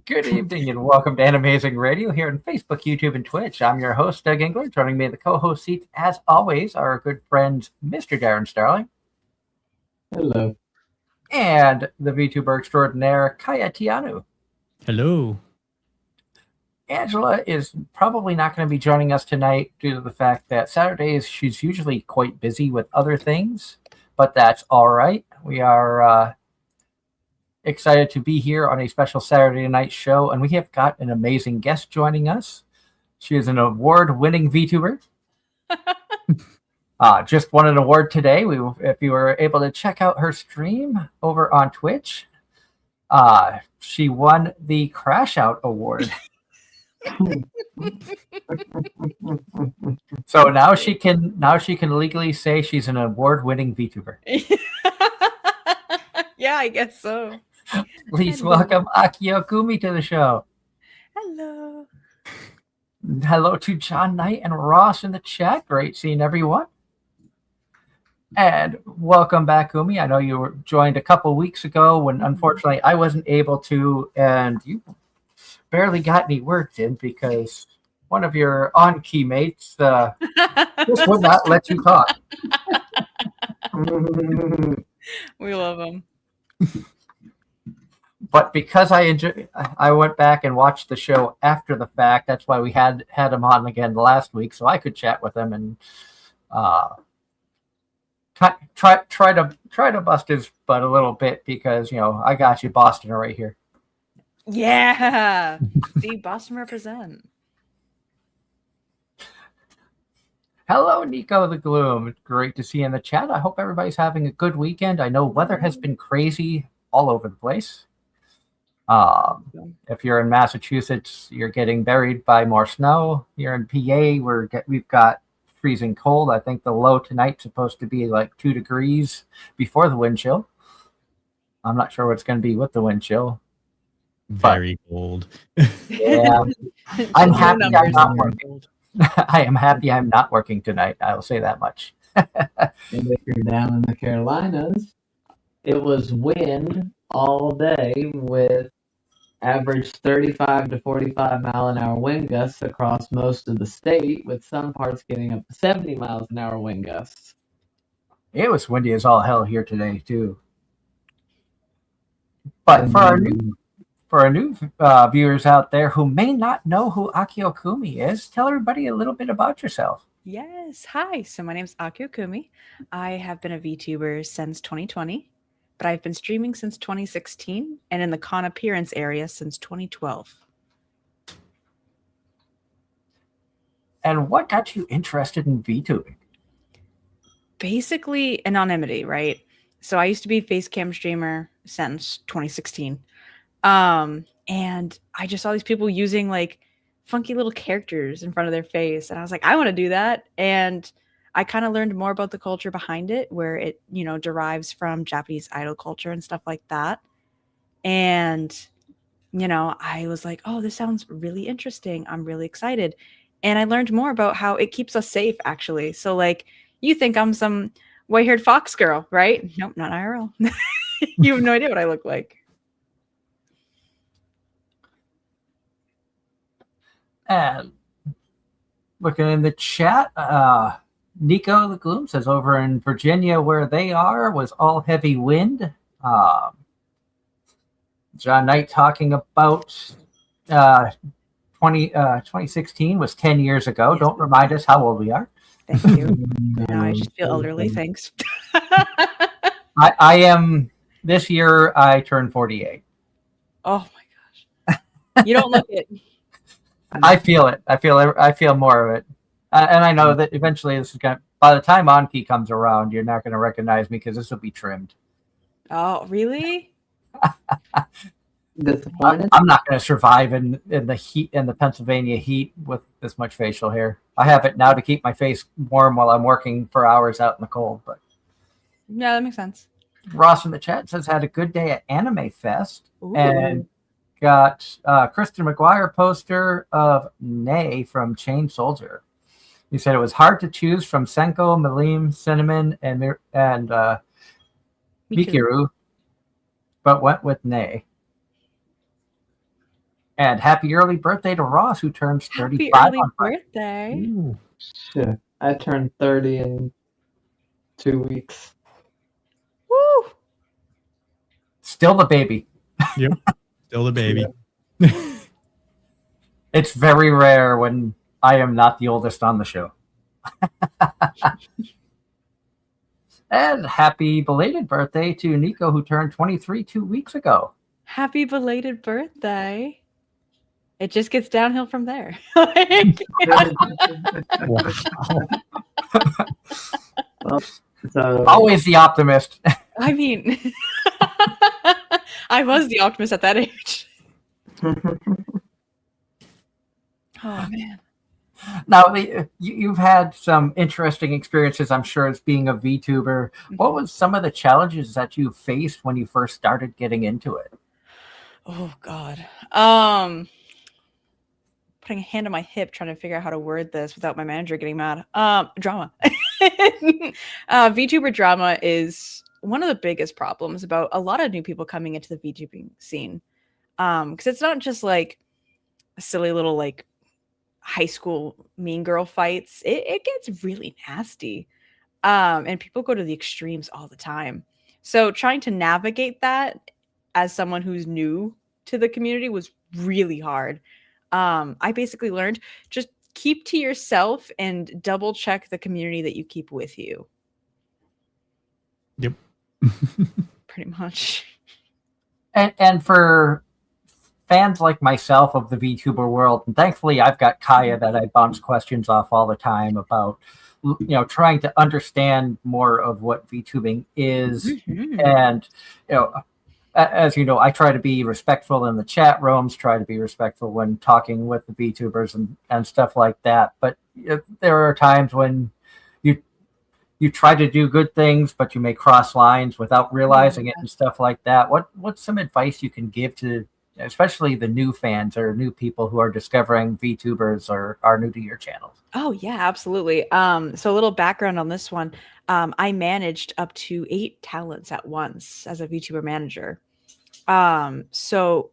Good evening and welcome to Anime-Zing Radio here on Facebook, YouTube, and Twitch. I'm your host, Doug Engler. Joining me in the co-host seat, as always, our good friend, Mr. Darren Starling. Hello. And the VTuber extraordinaire, Kaya Tianu. Hello. Angela is probably not going to be joining us tonight due to the fact that Saturdays she's usually quite busy with other things, but that's all right. We are excited to be here on a special Saturday night show, and we have got an amazing guest joining us. She is an award-winning VTuber. Just won an award today. If you were able to check out her stream over on Twitch, she won the Crash Out Award. So now she can legally say she's an award-winning VTuber. Yeah, I guess so. Please welcome Akiyo Kumi to the show. Hello. Hello to John Knight and Ross in the chat. Great seeing everyone. And welcome back, Kumi. I know you were joined a couple weeks ago when unfortunately I wasn't able to, and you barely got any work in because one of your on-key mates just would not let you talk. We love him. But because I went back and watched the show after the fact. That's why we had him on again last week, so I could chat with him and try to bust his butt a little bit because I got you, Boston, right here. Yeah, see, Boston represent. Hello, Nico the Gloom. Great to see you in the chat. I hope everybody's having a good weekend. I know weather has been crazy all over the place. If you're in Massachusetts, you're getting buried by more snow. Here in PA, we've got freezing cold. I think the low tonight's supposed to be like 2 degrees before the wind chill. I'm not sure what it's going to be with the wind chill. Very cold. Yeah, I'm happy I'm not working. I am happy I'm not working tonight. I'll say that much. And if you're down in the Carolinas, it was wind all day with average 35 to 45 mile an hour wind gusts across most of the state, with some parts getting up to 70 miles an hour wind gusts. It was windy as all hell here today too. But for our new viewers out there who may not know who Akiyo Kumi is, tell everybody a little bit about yourself. Yes. Hi. So my name is Akiyo Kumi. I have been a VTuber since 2020, but I've been streaming since 2016 and in the con appearance area since 2012. And what got you interested in VTubing? Basically anonymity, right? So I used to be a face cam streamer since 2016. And I just saw these people using like funky little characters in front of their face. And I was like, I want to do that. And I kind of learned more about the culture behind it, where it, derives from Japanese idol culture and stuff like that. And, I was like, oh, this sounds really interesting. I'm really excited. And I learned more about how it keeps us safe, actually. So like, you think I'm some white-haired fox girl, right? Nope, not IRL. You have no idea what I look like. And looking in the chat, Nico the Gloom says over in Virginia where they are was all heavy wind. John Knight talking about 2016 was 10 years ago. Yes. Don't remind us how old we are. Thank you. Now I just feel elderly. Thanks. I am, this year I turned 48. Oh my gosh. You don't look it. I feel it. I feel more of it. And I know that eventually this is going to, by the time Anki comes around, you're not going to recognize me because this will be trimmed. Oh, really? Disappointed? I'm not going to survive in the heat, in the Pennsylvania heat with this much facial hair. I have it now to keep my face warm while I'm working for hours out in the cold. But yeah, that makes sense. Ross in the chat says had a good day at Anime Fest. Ooh. And got Kristen McGuire poster of Nay from Chain Soldier. He said it was hard to choose from Senko, Malim, Cinnamon, and Mikiru, but went with Nay. And happy early birthday to Ross, who turns Happy 35 early on Friday. birthday. Ooh. Shit. I turned 30 in 2 weeks. Woo! Still the baby. Yep. Still the baby. It's very rare when I am not the oldest on the show. And happy belated birthday to Nico, who turned 23 2 weeks ago. Happy belated birthday. It just gets downhill from there. Like, Wow. So Always the optimist. I mean, I was the optimist at that age. Oh man. Now, you've had some interesting experiences, I'm sure, as being a VTuber. What was some of the challenges that you faced when you first started getting into it? Oh God. Putting a hand on my hip trying to figure out how to word this without my manager getting mad. Drama. VTuber drama is one of the biggest problems about a lot of new people coming into the VTubing scene. Because it's not just like a silly little like high school mean girl fights. It gets really nasty. And people go to the extremes all the time. So trying to navigate that as someone who's new to the community was really hard. I basically learned just keep to yourself and double check the community that you keep with you. Yep. Pretty much. And for fans like myself of the VTuber world, and thankfully I've got Kaya that I bounce questions off all the time about, trying to understand more of what VTubing is. And, as you know, I try to be respectful in the chat rooms, try to be respectful when talking with the VTubers and stuff like that. But there are times when you try to do good things, but you may cross lines without realizing it and stuff like that. What's some advice you can give to, especially the new fans or new people who are discovering VTubers or are new to your channels? Oh yeah, absolutely. So a little background on this one. I managed up to 8 talents at once as a VTuber manager. So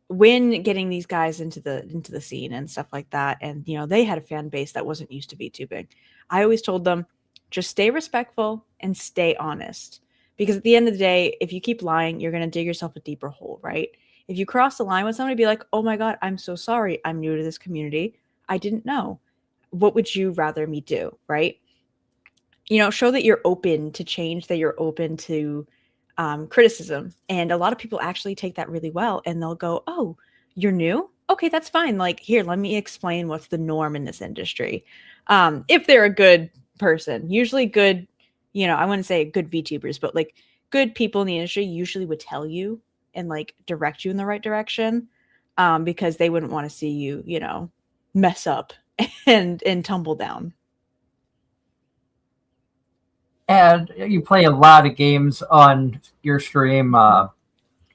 when getting these guys into the scene and stuff like that, and they had a fan base that wasn't used to VTubing, I always told them, just stay respectful and stay honest. Because at the end of the day, if you keep lying, you're gonna dig yourself a deeper hole, right? If you cross the line with somebody, be like, oh my God, I'm so sorry. I'm new to this community. I didn't know. What would you rather me do, right? Show that you're open to change, that you're open to criticism. And a lot of people actually take that really well, and they'll go, oh, you're new? Okay, that's fine. Like, here, let me explain what's the norm in this industry. If they're a good person, usually good, I wouldn't say good VTubers, but like good people in the industry usually would tell you and like direct you in the right direction, because they wouldn't want to see you, mess up and tumble down. And you play a lot of games on your stream.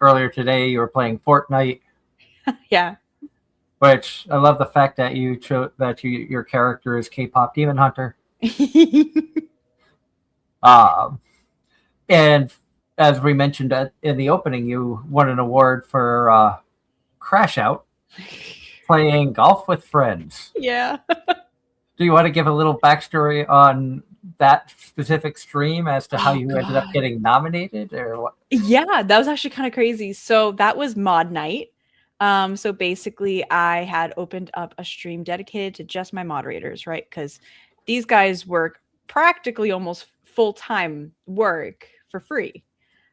Earlier today, you were playing Fortnite. Yeah. Which I love the fact that you chose that your character is K-pop Demon Hunter. And as we mentioned in the opening, you won an award for Crash Out, playing golf with friends. Yeah. Do you want to give a little backstory on that specific stream as to how you ended up getting nominated, or what? Yeah, that was actually kind of crazy. So that was mod night. So basically I had opened up a stream dedicated to just my moderators, right? Because these guys work practically almost full-time work for free.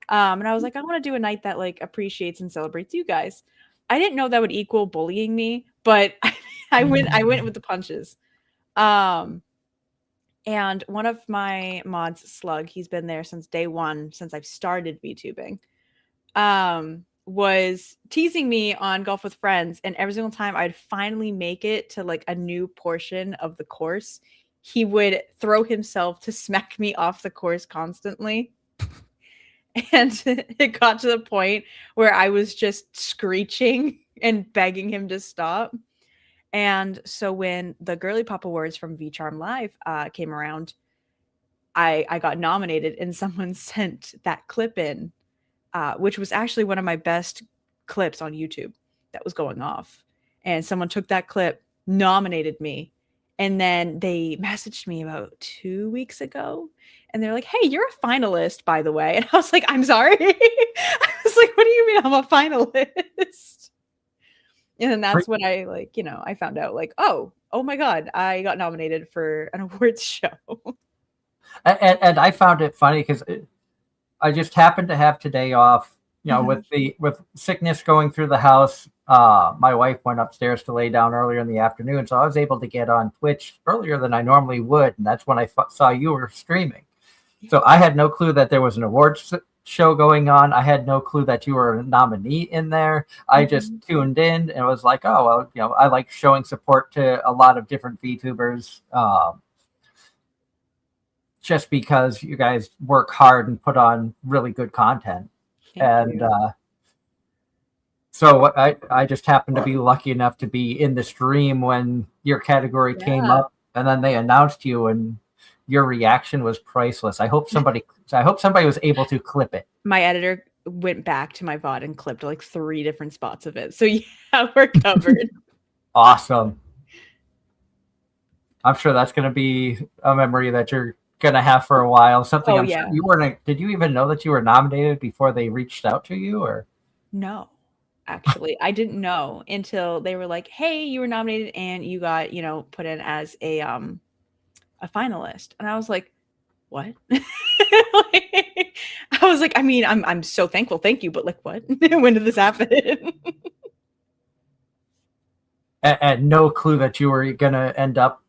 And I was like, I want to do a night that like appreciates and celebrates you guys. I didn't know that would equal bullying me, but I went with the punches. And one of my mods, Slug, he's been there since day one, since I've started VTubing, was teasing me on Golf with Friends. And every single time I'd finally make it to like a new portion of the course, he would throw himself to smack me off the course constantly. And it got to the point where I was just screeching and begging him to stop. And so when the Girly Pop Awards from VCharm Live came around, I got nominated, and someone sent that clip in, which was actually one of my best clips on YouTube. that was going off. And someone took that clip, nominated me, and then they messaged me about 2 weeks ago. And they're like, hey, you're a finalist, by the way. And I was like, I'm sorry. I was like, what do you mean I'm a finalist? And then that's when I I found out oh my God, I got nominated for an awards show. And I found it funny because I just happened to have today off. With sickness going through the house, my wife went upstairs to lay down earlier in the afternoon, so I was able to get on Twitch earlier than I normally would, and that's when I saw you were streaming. So I had no clue that there was an awards show going on. I had no clue that you were a nominee in there. I just tuned in and was like, oh, well, I like showing support to a lot of different VTubers. Just because you guys work hard and put on really good content. So I just happened to be lucky enough to be in the stream when your category came up, and then they announced you, and your reaction was priceless. I hope somebody was able to clip it. My editor went back to my VOD and clipped 3 different spots of it. So yeah, we're covered. Awesome. I'm sure that's going to be a memory that you're gonna have for a while. Something sure you weren't. Did you even know that you were nominated before they reached out to you, or? No, actually, I didn't know until they were like, "Hey, you were nominated and you got put in as a finalist," and I was like, "What?" I was like, "I mean, I'm so thankful, thank you, but what? When did this happen?" and no clue that you were gonna end up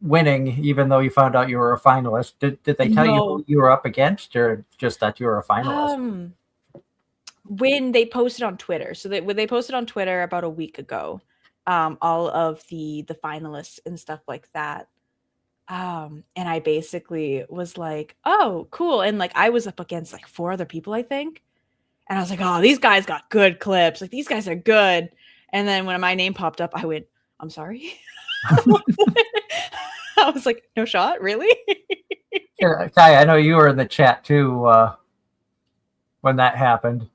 winning, even though you found out you were a finalist. Did they tell you who you were up against, or just that you were a finalist? When they posted on Twitter, when they posted on Twitter about a week ago, all of the finalists and stuff like that, and I basically was like, oh, cool, and I was up against 4 other people, I think, and I was like, oh, these guys got good clips, these guys are good, and then when my name popped up, I went, I'm sorry. I was like, no shot, really? Yeah, Kai, I know you were in the chat too when that happened,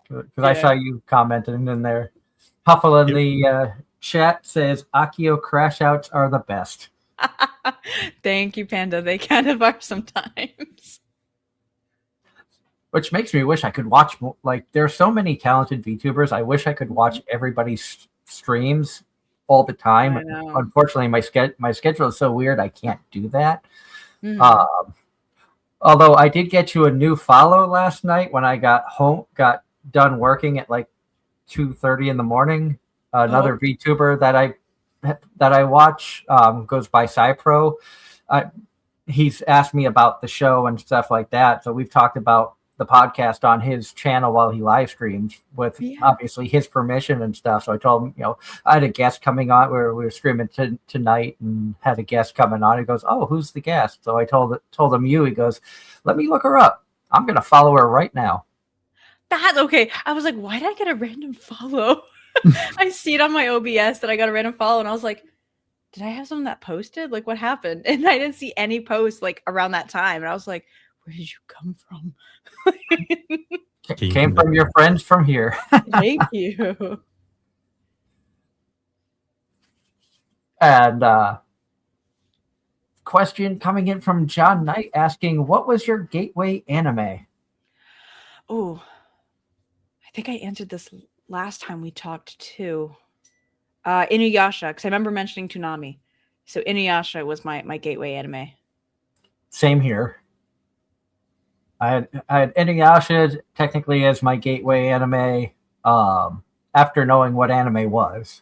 because I saw you commenting in there. Huffle in the chat says Akiyo crash outs are the best. Thank you, Panda. They kind of are sometimes. Which makes me wish I could watch more. There's so many talented VTubers. I wish I could watch everybody's streams all the time. Unfortunately, my schedule is so weird I can't do that. Although I did get you a new follow last night when I got done working at 2:30 in the morning. Another VTuber that I watch goes by Cypro. He's asked me about the show and stuff like that. So we've talked about the podcast on his channel while he live streams with obviously his permission and stuff. So I told him, I had a guest coming on where we were streaming tonight and had a guest coming on. He goes, oh, who's the guest? So I told him you. He goes, let me look her up. I'm going to follow her right now. That's okay. I was like, why did I get a random follow? I see it on my OBS that I got a random follow, and I was like, did I have someone that posted? What happened? And I didn't see any posts around that time. And I was like, where did you come from? Came from your friends from here. Thank you. And question coming in from John Knight asking, what was your gateway anime? Oh, I think I answered this last time we talked too. Inuyasha, because I remember mentioning Toonami. So Inuyasha was my gateway anime. Same here. I had Inuyasha technically as my gateway anime after knowing what anime was.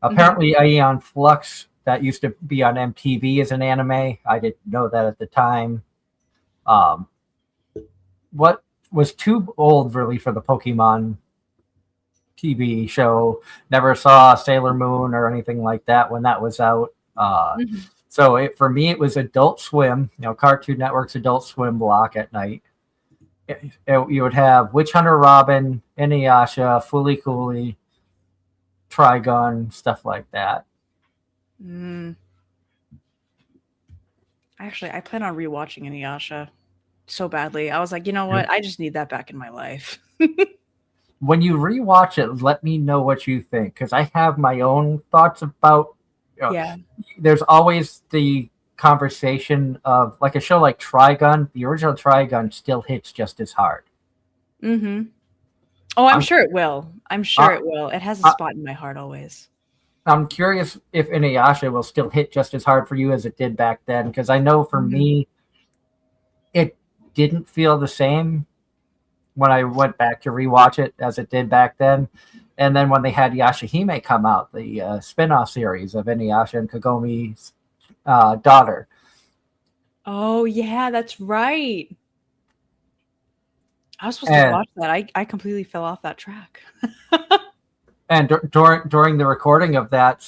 Apparently, Aeon Flux, that used to be on MTV, as an anime. I didn't know that at the time. What was too old, really, for the Pokemon TV show. Never saw Sailor Moon or anything like that when that was out. So for me, it was Adult Swim, Cartoon Network's Adult Swim block at night. You would have Witch Hunter Robin, Inuyasha, Fooly Cooly, Trigun, stuff like that. Actually, I plan on rewatching Inuyasha so badly. I was like, you know what? I just need that back in my life. when you rewatch it, let me know what you think, because I have my own thoughts about. Yeah. There's always the conversation of like a show like Trigun. The original Trigun still hits just as hard. Mm-hmm. Oh, I'm sure it will. I'm sure it will. It has a spot in my heart always. I'm curious if Inuyasha will still hit just as hard for you as it did back then, because I know for me, it didn't feel the same when I went back to rewatch it as it did back then. And then when they had Yashahime come out, the spin-off series of Inuyasha and Kagomi's daughter. Oh, yeah, that's right. I was supposed to watch that. I completely fell off that track. And during the recording of that,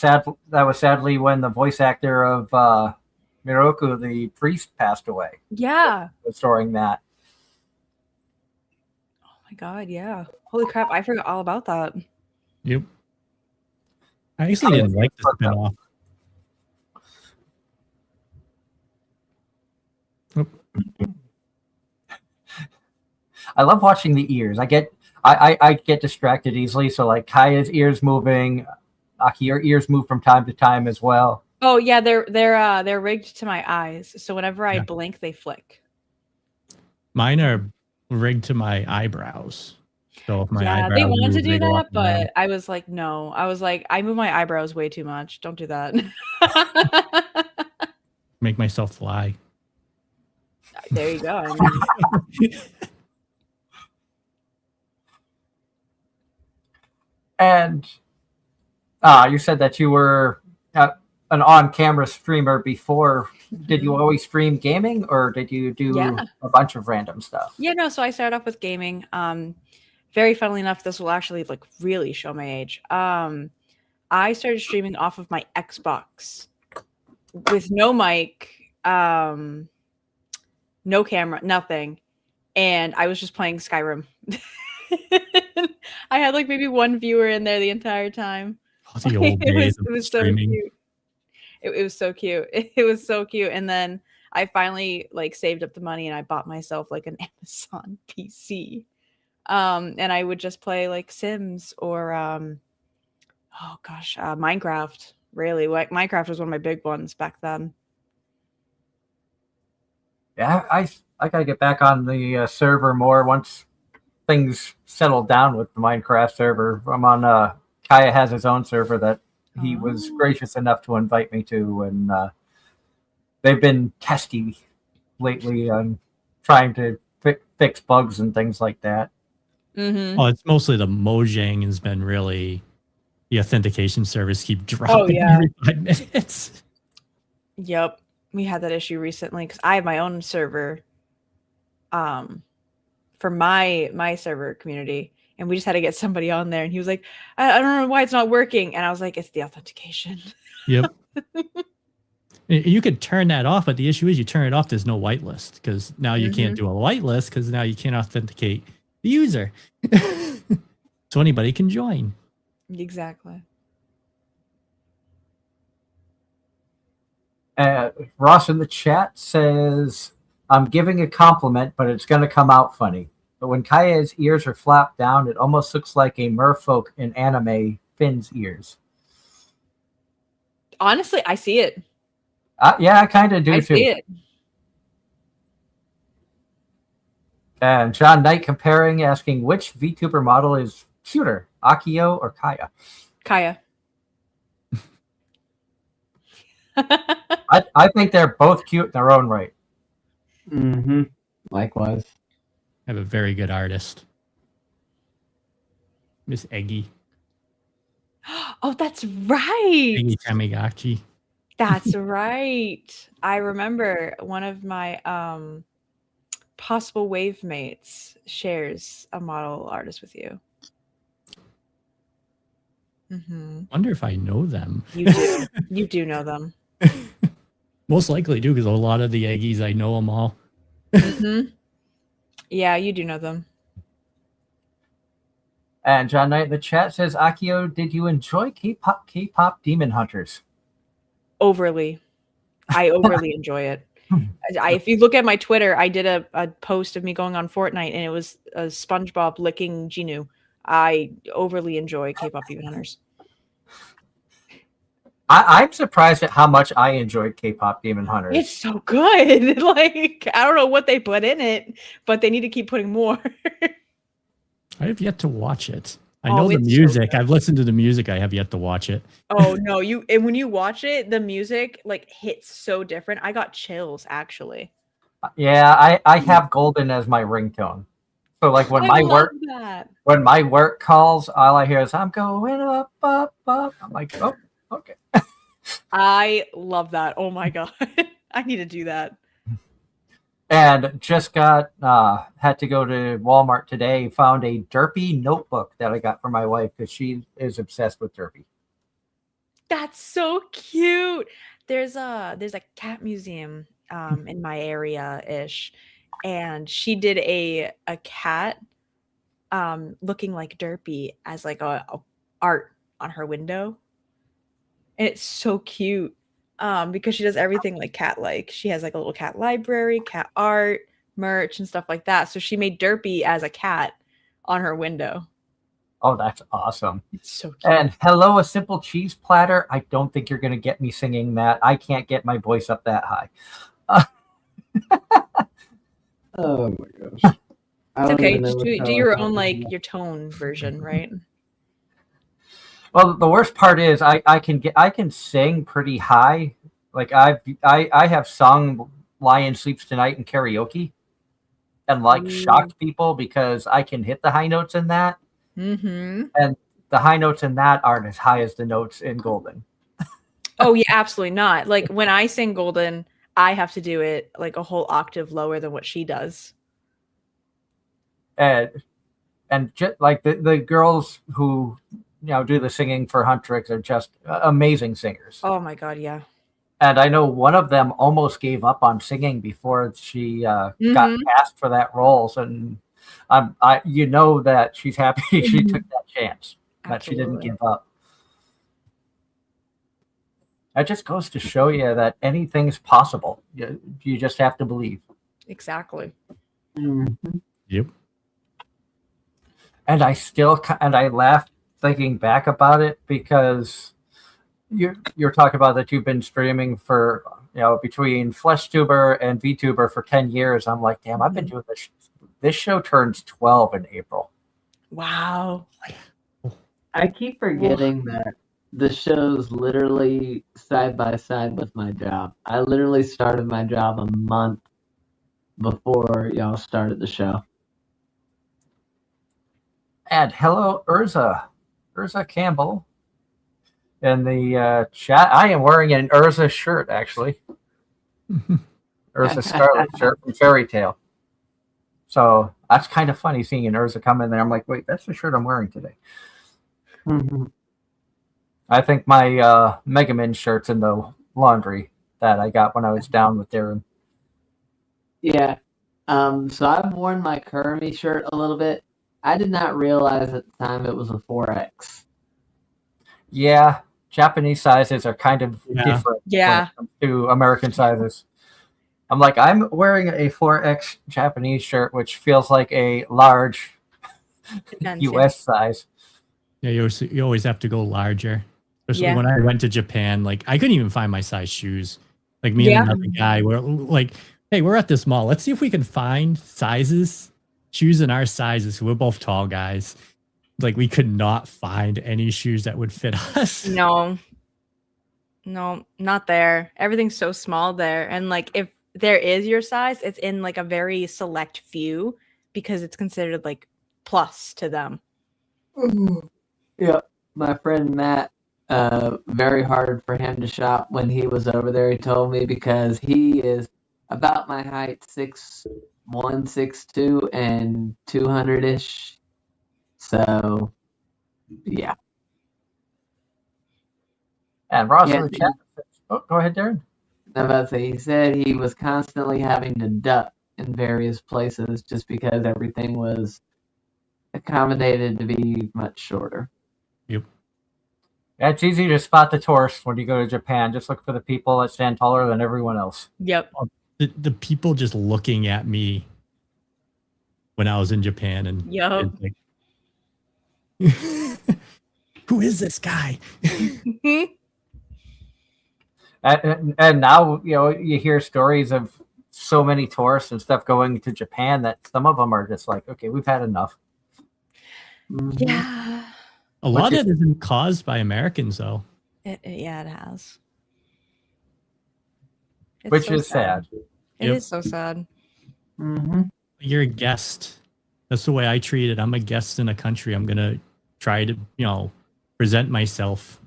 that was sadly when the voice actor of Miroku, the priest, passed away. Yeah. Was during that. Oh my god, yeah. Holy crap, I forgot all about that. Yep. I actually didn't like the spinoff. I love watching the ears. I get distracted easily. So like Kaya's ears moving, your ears move from time to time as well. Oh yeah, they're rigged to my eyes. So whenever I blink, they flick. Mine are rigged to my eyebrows. So if my eyebrows they wanted to do that, but around. I was like, no. I was like, I move my eyebrows way too much. Don't do that. Make myself fly. There you go. And you said that you were an on-camera streamer before. Did you always stream gaming, or did you do a bunch of random stuff? Yeah, no. So I started off with gaming. Very funnily enough, this will actually like really show my age. I started streaming off of my Xbox with no mic, no camera, nothing, and I was just playing Skyrim. I had like maybe one viewer in there the entire time. Oh, the old days it was so cute. It was so cute. It was so cute. And then I finally like saved up the money and I bought myself like an Amazon PC. And I would just play like Sims or Minecraft. Really, like Minecraft was one of my big ones back then. Yeah, I gotta get back on the server more once things settle down with the Minecraft server. I'm on Kaya has his own server that he was gracious enough to invite me to, and they've been testy lately on trying to fix bugs and things like that. Mm-hmm. Oh, it's mostly the Mojang has been really the authentication service keep dropping every 5 minutes. Yep, we had that issue recently because I have my own server, for my server community, and we just had to get somebody on there, and he was like, I don't know why it's not working, and I was like, it's the authentication. Yep. You could turn that off, but the issue is you turn it off, there's no whitelist, because now you can't do a whitelist because now you can't authenticate the user. So anybody can join. Exactly. Ross in the chat says, I'm giving a compliment, but it's going to come out funny. But when Kaya's ears are flapped down, it almost looks like a merfolk in anime Finn's ears. Honestly, I see it. Yeah, I kind of do too. I see it. And John Knight comparing, asking which VTuber model is cuter, Akiyo or Kaya? Kaya. I think they're both cute in their own right. Mm-hmm. Likewise. I have a very good artist. Miss Eggy. Oh, that's right. Eggy Tamagotchi. That's right. I remember one of my possible wave mates shares a model artist with you. Mm-hmm. Wonder if I know them. You do. You do know them. Most likely do, because a lot of the Eggies, I know them all. Mm-hmm. Yeah, you do know them. And John Knight in the chat says, Akiyo, did you enjoy K-pop Demon Hunters? Overly. I overly enjoy it. If you look at my Twitter, I did a post of me going on Fortnite, and it was a SpongeBob licking Genu. I overly enjoy K-pop Demon Hunters. I'm surprised at how much I enjoyed K-pop Demon Hunters. It's so good. Like, I don't know what they put in it, but they need to keep putting more. I have yet to watch it. I Oh, know the it's so music. good. I've listened to the music. I have yet to watch it. Oh no, and when you watch it, the music like hits so different. I got chills actually. Yeah, I have Golden as my ringtone. So like when I love that. when my work calls, all I hear is I'm going up, up, up. I'm like, oh, okay. I love that. Oh my god. I need to do that. And just got had to go to Walmart today. Found a Derpy notebook that I got for my wife because she is obsessed with Derpy. That's so cute. There's a cat museum in my area ish, and she did a cat looking like Derpy as like a art on her window. And it's so cute because she does everything like cat like. She has like a little cat library, cat art, merch, and stuff like that. So she made Derpy as a cat on her window. Oh, that's awesome. It's so cute. And hello, a simple cheese platter. I don't think you're going to get me singing that. I can't get my voice up that high. Oh my gosh. It's okay. Just do your own like your tone version, right? Well, the worst part is I can sing pretty high. Like I have sung "Lion Sleeps Tonight" in karaoke, and like shocked people because I can hit the high notes in that, and the high notes in that aren't as high as the notes in Golden. Oh yeah, absolutely not. Like when I sing Golden, I have to do it like a whole octave lower than what she does. And just like the girls who do the singing for Huntrix are just amazing singers. Oh my god, yeah. And I know one of them almost gave up on singing before she got cast for that role. And that she's happy she took that chance, that she didn't give up. That just goes to show you that anything's possible. You just have to believe. Exactly. Yep. And I laughed thinking back about it because you're talking about that you've been streaming for between FleshTuber and VTuber for 10 years. I'm like, damn, I've been doing this. This show turns 12 in April. Wow. I keep forgetting that the show's literally side by side with my job. I literally started my job a month before y'all started the show. And hello, Urza Campbell. In the chat, I am wearing an Urza shirt, actually. Urza Scarlet shirt from Fairy Tail. So that's kind of funny seeing an Urza come in there. I'm like, wait, that's the shirt I'm wearing today. I think my Mega Man shirt's in the laundry that I got when I was down with Darren. Yeah. So I've worn my Kurumi shirt a little bit. I did not realize at the time it was a 4X. Yeah, Japanese sizes are kind of different when it comes to American sizes. I'm like, I'm wearing a 4X Japanese shirt, which feels like a large US size. Yeah, you always have to go larger. Especially when I went to Japan, like I couldn't even find my size shoes. Like me and another guy were like, hey, we're at this mall. Let's see if we can find shoes in our sizes. We're both tall guys. Like we could not find any shoes that would fit us. No, not there. Everything's so small there. And like if there is your size, it's in like a very select few because it's considered like plus to them. Yeah. My friend Matt, very hard for him to shop when he was over there, he told me, because he is about my height, 6'1", 6'2", and 200-ish. So, yeah. And Ross in the chat. Oh, go ahead, Darren. I'm about to say, he said he was constantly having to duck in various places just because everything was accommodated to be much shorter. Yep. Yeah, it's easy to spot the tourists when you go to Japan. Just look for the people that stand taller than everyone else. Yep. The people just looking at me when I was in Japan, and Who is this guy? And now, you hear stories of so many tourists and stuff going to Japan that some of them are just like, okay, we've had enough. Yeah. A lot of it isn't caused by Americans, though. It has. It's Which so is sad. It is so sad. Mm-hmm. You're a guest. That's the way I treat it. I'm a guest in a country. I'm going to try to, present myself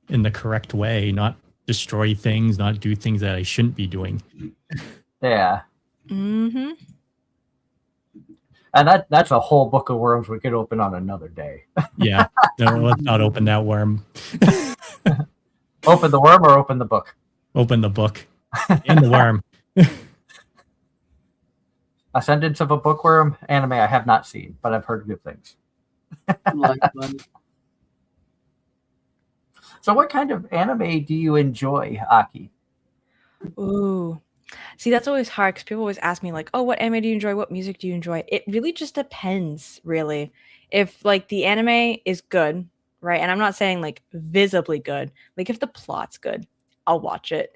in the correct way, not destroy things, not do things that I shouldn't be doing. Yeah. Mm-hmm. And that's a whole book of worms we could open on another day. Yeah. No, let's not open that worm. Open the worm or open the book? Open the book and the worm. Ascendance of a Bookworm anime I have not seen, but I've heard good things. So what kind of anime do you enjoy, Aki? Ooh. See, that's always hard because people always ask me, like, oh, what anime do you enjoy? What music do you enjoy? It really just depends, really. If, like, the anime is good, right? And I'm not saying, like, visibly good. Like, if the plot's good, I'll watch it.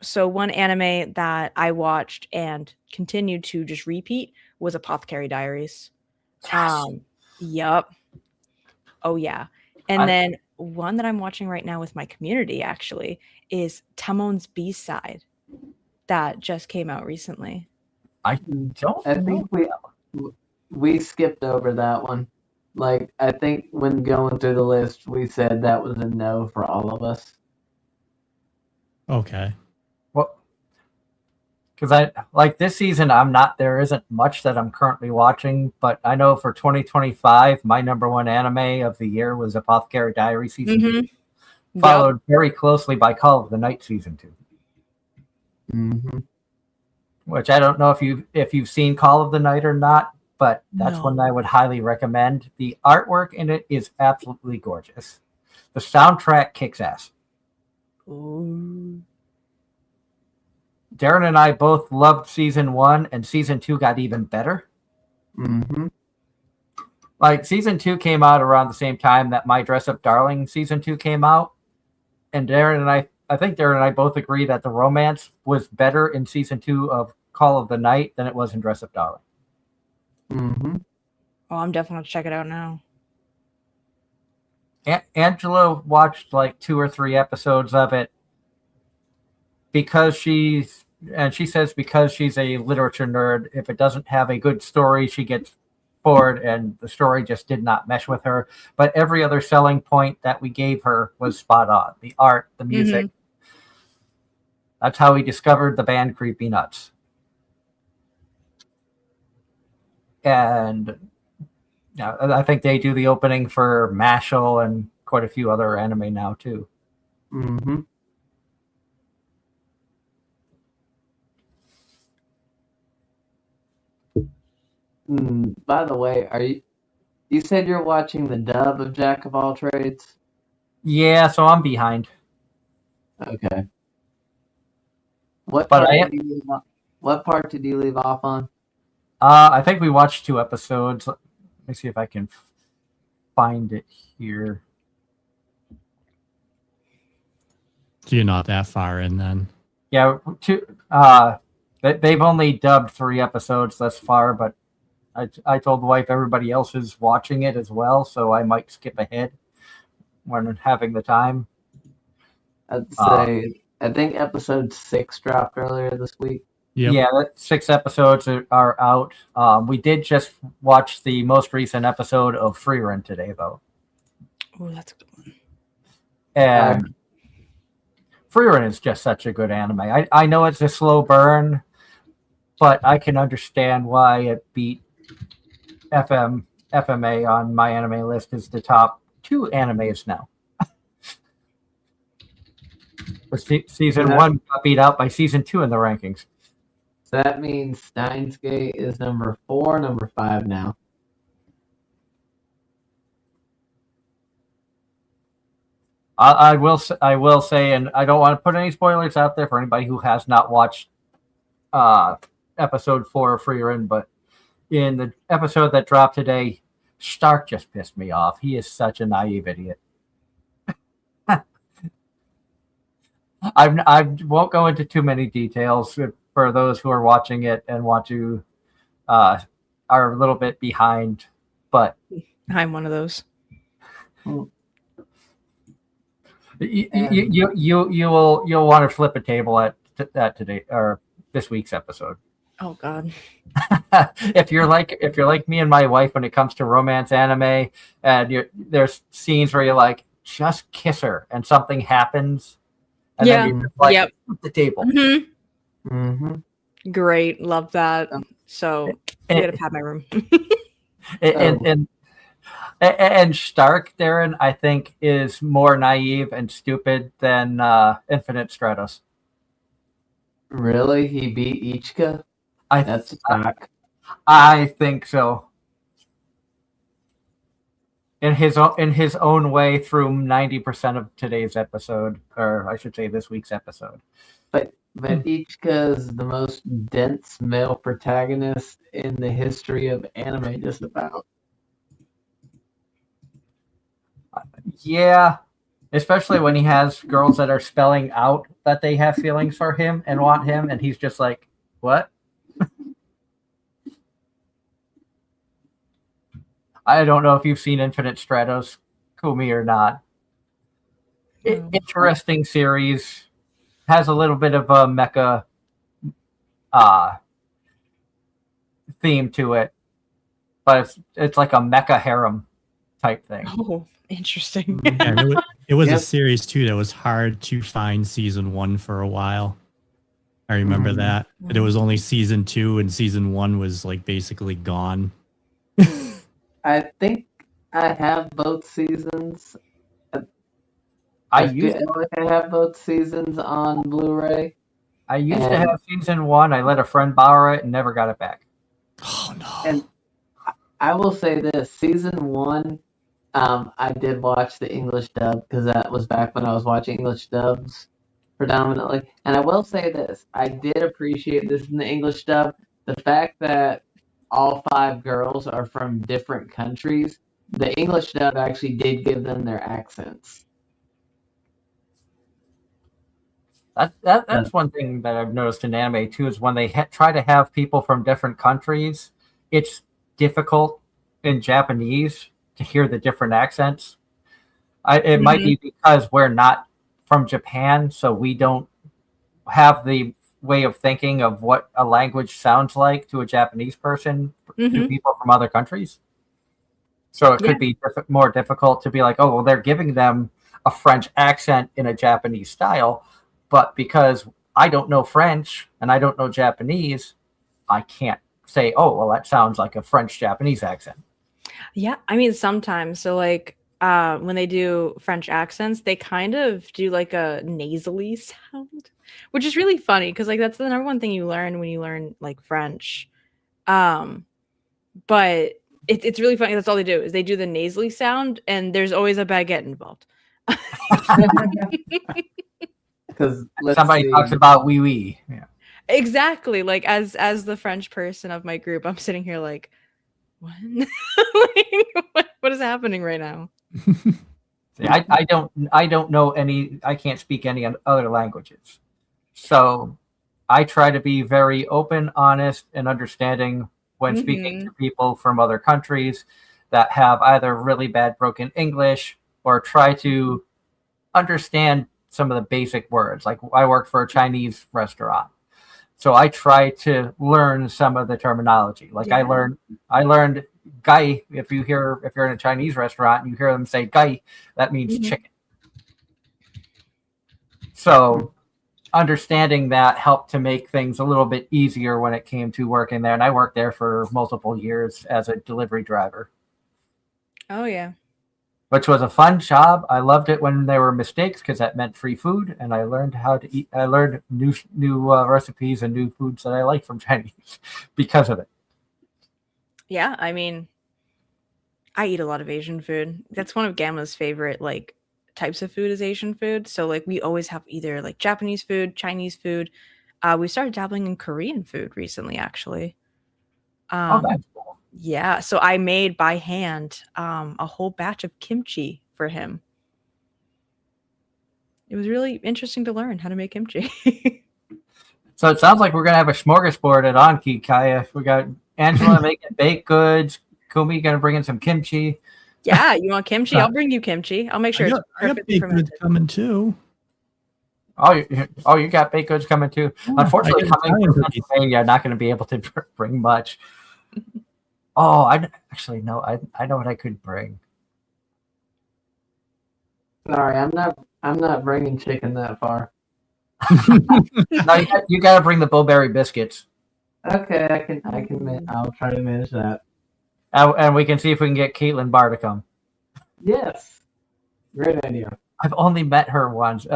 So one anime that I watched and continued to just repeat was Apothecary Diaries. Yes. Yup. Oh, yeah. And then one that I'm watching right now with my community, actually, is Tamon's B-Side that just came out recently. I think we skipped over that one. Like, I think when going through the list, we said that was a no for all of us. Okay. Well, because this season, there isn't much that I'm currently watching, but I know for 2025, my number one anime of the year was Apothecary Diary Season 2, followed very closely by Call of the Night Season 2. Mm-hmm. Which I don't know if you've seen Call of the Night or not, but that's one I would highly recommend. The artwork in it is absolutely gorgeous. The soundtrack kicks ass. Ooh. Darren and I both loved season 1, and season 2 got even better. Mm-hmm. Like, season 2 came out around the same time that My Dress Up Darling season 2 came out, and I think Darren and I both agree that the romance was better in season 2 of Call of the Night than it was in Dress Up Darling. Mm-hmm. Oh, I'm definitely going to check it out now. Angela watched like 2 or 3 episodes of it because she says because she's a literature nerd, if it doesn't have a good story, she gets bored, and the story just did not mesh with her. But every other selling point that we gave her was spot on. The art, the music. Mm-hmm. That's how we discovered the band Creepy Nuts. And I think they do the opening for Mashal and quite a few other anime now too. Mm-hmm. By the way, you said you're watching the dub of Jack of All Trades? Yeah, so I'm behind. Okay. What part did you leave off on? I think we watched 2 episodes. Let me see if I can find it here. So you're not that far in then? Yeah, they've only dubbed 3 episodes thus far, but I told the wife everybody else is watching it as well, so I might skip ahead when having the time. I'd say I think episode 6 dropped earlier this week. Yep. Yeah, 6 episodes are out. We did just watch the most recent episode of Free Run today, though. Oh, that's a good one. And Free Run is just such a good anime. I know it's a slow burn, but I can understand why it beat FMA on my anime list as the top 2 animes now. Season 1 got beat out by season 2 in the rankings. So that means Steins Gate is number 4, number 5 now. I will say, and I don't want to put any spoilers out there for anybody who has not watched episode 4 of Free Run, but in the episode that dropped today, Stark just pissed me off. He is such a naive idiot. I won't go into too many details for those who are watching it and want to are a little bit behind, but I'm one of those. You'll want to flip a table at today or this week's episode. Oh God. if you're like me and my wife when it comes to romance anime, and there's scenes where you're like, just kiss her, and something happens, and then you're just like, flip the table. Great, love that. So I gotta pad my room. And Stark, Darren, I think, is more naive and stupid than Infinite Stratos. Really? He beat Ichika? That's a fact. I think so. In his own way through 90% of today's episode, or I should say this week's episode. But Ichika is the most dense male protagonist in the history of anime, just about. Yeah, especially when he has girls that are spelling out that they have feelings for him and want him, and he's just like, what? I don't know if you've seen Infinite Stratos, Kumi, or not. Interesting series. Has a little bit of a mecha theme to it, but it's like a mecha harem type thing. Oh, interesting. Yeah, it was a series too that was hard to find season 1 for a while. I remember that. But it was only season 2 and season 1 was like basically gone. I think I have both seasons. I have both seasons on Blu-ray. I used to have season 1. I let a friend borrow it and never got it back. Oh no! And I will say this: season 1, I did watch the English dub because that was back when I was watching English dubs predominantly. And I will say this: I did appreciate this in the English dub. The fact that all 5 girls are from different countries. The English dub actually did give them their accents. That's one thing that I've noticed in anime too, is when they try to have people from different countries, it's difficult in Japanese to hear the different accents. It might be because we're not from Japan, so we don't have the way of thinking of what a language sounds like to a Japanese person to people from other countries. So it could be more difficult to be like, oh, well, they're giving them a French accent in a Japanese style, but because I don't know French and I don't know Japanese, I can't say, oh, well, that sounds like a French-Japanese accent. Yeah, I mean, sometimes. So, like, when they do French accents, they kind of do, like, a nasally sound, which is really funny because, like, that's the number one thing you learn when you learn, like, French. But it's really funny. That's all they do is they do the nasally sound, and there's always a baguette involved. Because somebody talks about wee wee. Yeah. Exactly. Like as the French person of my group, I'm sitting here like, what? Like, what is happening right now? See, I don't know any. I can't speak any other languages, so I try to be very open, honest, and understanding when speaking to people from other countries that have either really bad broken English or try to understand some of the basic words. Like I worked for a Chinese restaurant, so I try to learn some of the terminology. Like I learned gai. If you're in a Chinese restaurant and you hear them say gai, that means chicken. So understanding that helped to make things a little bit easier when it came to working there. And I worked there for multiple years as a delivery driver. Oh yeah. Which was a fun job. I loved it when there were mistakes because that meant free food, and I learned how to eat. I learned new recipes and new foods that I like from Chinese because of it. Yeah, I mean, I eat a lot of Asian food. That's one of Gamma's favorite like types of food is Asian food. So like we always have either like Japanese food, Chinese food. We started dabbling in Korean food recently, actually. Oh, that's cool. Yeah, so I made by hand a whole batch of kimchi for him. It was really interesting to learn how to make kimchi. So it sounds like we're gonna have a smorgasbord at Anki, Kaya. We got Angela making baked goods. Kumi gonna bring in some kimchi. Yeah, you want kimchi? I'll bring you kimchi. I'll make sure it's I got perfectly baked goods fermented. coming too. You got baked goods coming too. Yeah, Unfortunately, I got coming Italian from cookies. Pennsylvania, I'm not going to be able to bring much. Oh, I actually no. I know what I could bring. Sorry, I'm not bringing chicken that far. No, you got to bring the Bowberry biscuits, Okay, I'll try to manage that. and we can see if we can get Caitlin Barr to come. Yes, great idea. I've only met her once.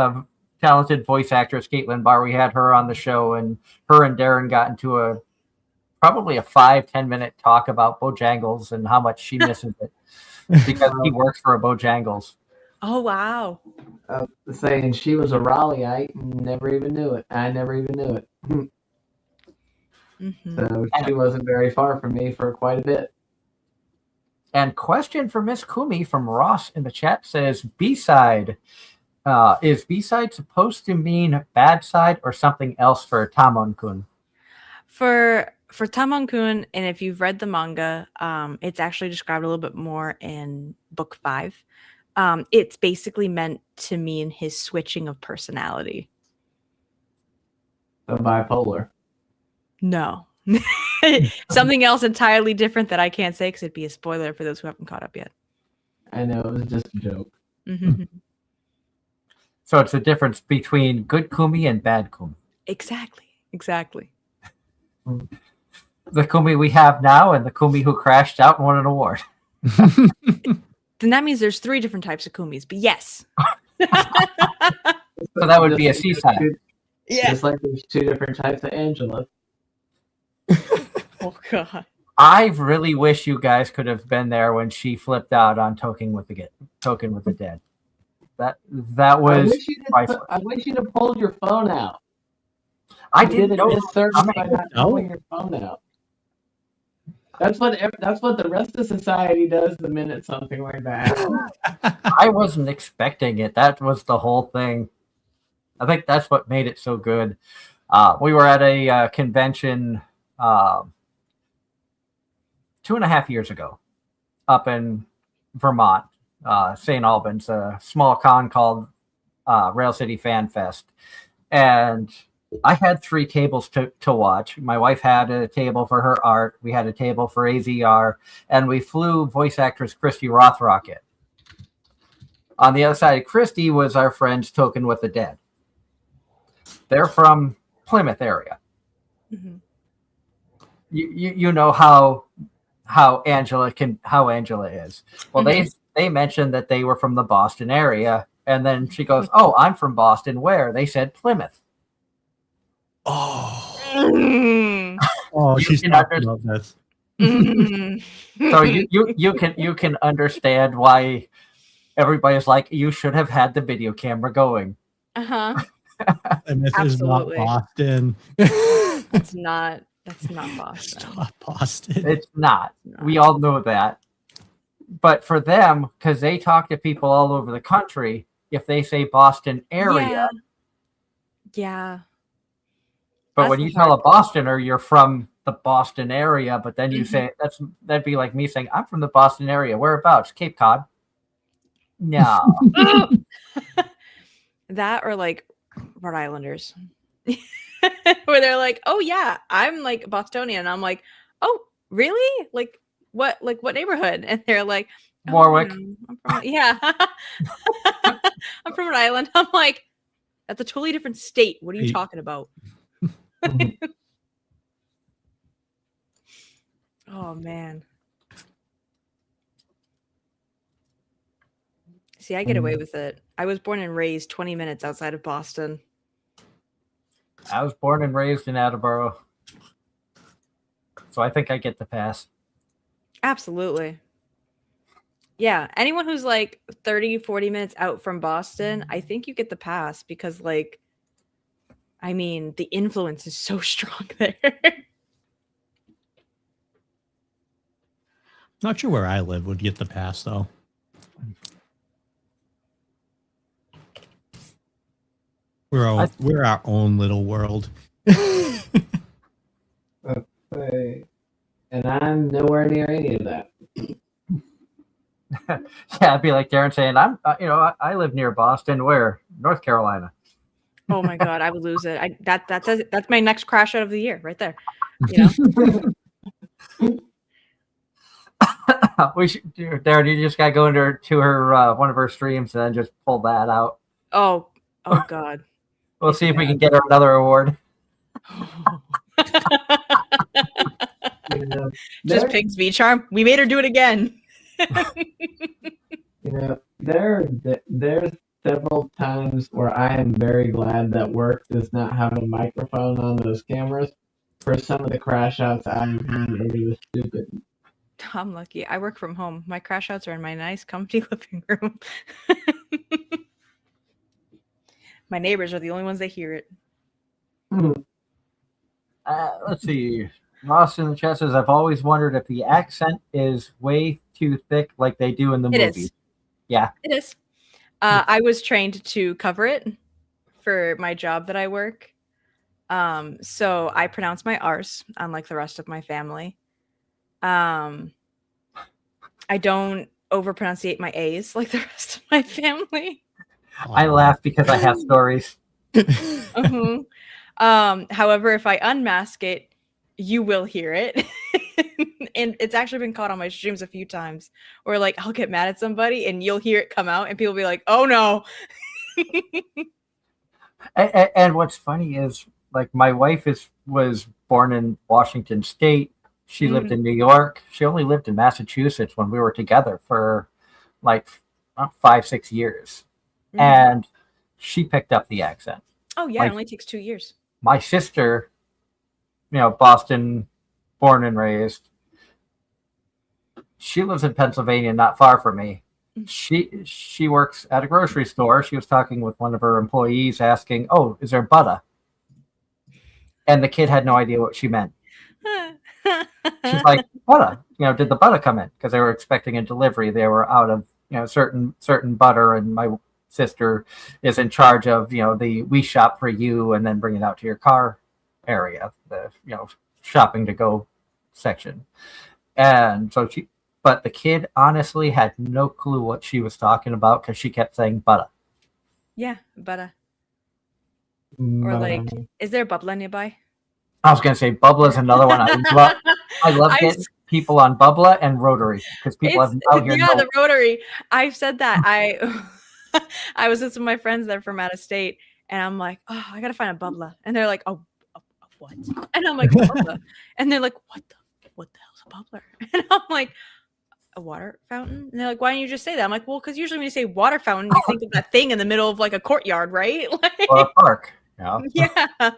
Talented voice actress Caitlin Barr. We had her on the show, and her and Darren got into probably a 5-10 minute talk about Bojangles and how much she misses it because he works for a Bojangles. Oh wow! Saying she was a Raleighite and never even knew it. I never even knew it. Mm-hmm. So she wasn't very far from me for quite a bit. And question for Miss Kumi from Ross in the chat says B-side. Is B-side supposed to mean bad side or something else for Tamon-kun? For Tamon-kun, and if you've read the manga, it's actually described a little bit more in book 5. It's basically meant to mean his switching of personality. So bipolar. No. Something else entirely different that I can't say because it'd be a spoiler for those who haven't caught up yet. I know, it was just a joke. Mm-hmm. So it's the difference between good Kumi and bad Kumi. Exactly. The Kumi we have now and the Kumi who crashed out and won an award. Then that means there's 3 different types of Kumis, but yes. So that would be a C-side. Yeah. Just like there's 2 different types of Angela. Oh god. I really wish you guys could have been there when she flipped out on Token with the Dead. That was. I wish you'd have pulled your phone out. I You didn't did know. a disservice by not pulling your phone out. That's what the rest of society does the minute something like that happens. I wasn't expecting it. That was the whole thing. I think that's what made it so good. We were at a convention 2.5 years ago up in Vermont, St. Albans, a small con called Rail City Fan Fest. And I had 3 tables to watch. My wife had a table for her art. We had a table for AZR. And we flew voice actress Christy Rothrock in. On the other side of Christy was our friends Token with the Dead. They're from Plymouth area. Mm-hmm. You know how Angela is. Well, Mm-hmm. they mentioned that they were from the Boston area, and then she goes, "Oh, I'm from Boston. Where?" They said Plymouth. Oh, Mm-hmm. she's can talking about this. So you can understand why everybody's like, you should have had the video camera going. Uh-huh. And this is not Absolutely. Boston. That's not Boston. It's not Boston. It's not. It's not. We all know that. But for them, because they talk to people all over the country, if they say Boston area, Yeah. but That's when the you tell a hard part. Bostoner you're from the Boston area, but then you say that'd be like me saying I'm from the Boston area. Whereabouts? Cape Cod. No. That or like Rhode Islanders. Where they're like, "Oh yeah, I'm like Bostonian." And I'm like, "Oh, really? Like what neighborhood?" And they're like, "Oh, Warwick. I'm from, yeah. I'm from Rhode Island." I'm like, "That's a totally different state. What are you talking about?" Oh man. See, I get away with it. I was born and raised 20 minutes outside of Boston. I was born and raised in Attleboro, so I think I get the pass. Absolutely. Yeah, anyone who's like 30, 40 minutes out from Boston, I think you get the pass because like I mean, the influence is so strong there. Not sure where I live would get the pass though. We're our own little world. Okay. And I'm nowhere near any of that. Yeah, I'd be like Darren saying, "I'm, I live near Boston. Where? North Carolina." Oh my god, I would lose it. That's my next crash out of the year, right there. You know. We should, Darren. You just got to go into her one of her streams and then just pull that out. Oh god. We'll see if we can get her another award. You know, Just Pig's V charm. We made her do it again. You know, there's several times where I am very glad that work does not have a microphone on those cameras. For some of the crash outs I've had, it was stupid. I'm lucky. I work from home. My crash outs are in my nice, comfy living room. My neighbors are the only ones that hear it. Let's see. Ross in the chat says, "I've always wondered if the accent is way too thick, like they do in the movie." Is. Yeah, it is. I was trained to cover it for my job that I work. So I pronounce my R's, unlike the rest of my family. I don't overpronunciate my A's like the rest of my family. I laugh because I have stories. However, if I unmask it, you will hear it. And it's actually been caught on my streams a few times where like I'll get mad at somebody and you'll hear it come out and people will be like, "Oh no." And what's funny is, like, my wife was born in Washington State. She lived in New York. She only lived in Massachusetts when we were together for like 5-6 years. And she picked up the accent. Oh yeah, it only takes 2 years. My sister, Boston, born and raised. She lives in Pennsylvania, not far from me. She works at a grocery store. She was talking with one of her employees, asking, "Oh, is there butter?" And the kid had no idea what she meant. She's like, "Butter? Did the butter come in?" Because they were expecting a delivery. They were out of certain butter, and my sister is in charge of we shop for you and then bring it out to your car area, the shopping to go section. And so but the kid honestly had no clue what she was talking about because she kept saying butter. Yeah, butter. Or like, is there a bubbler nearby? I was gonna say Bubbla is another one. I love getting people on Bubbla and Rotary because people have out here. Yeah, the Rotary. I've said that. I was with some of my friends that are from out of state, and I'm like, "Oh, I gotta find a Bubbla," and they're like, "Oh, what?" And I'm like, "Bubbla," and they're like, "What the hell's a bubbler?" And I'm like, "A water fountain?" And they're like, "Why don't you just say that?" I'm like, "Well, because usually when you say water fountain, you think of that thing in the middle of like a courtyard, right? Like, or a park." Yeah,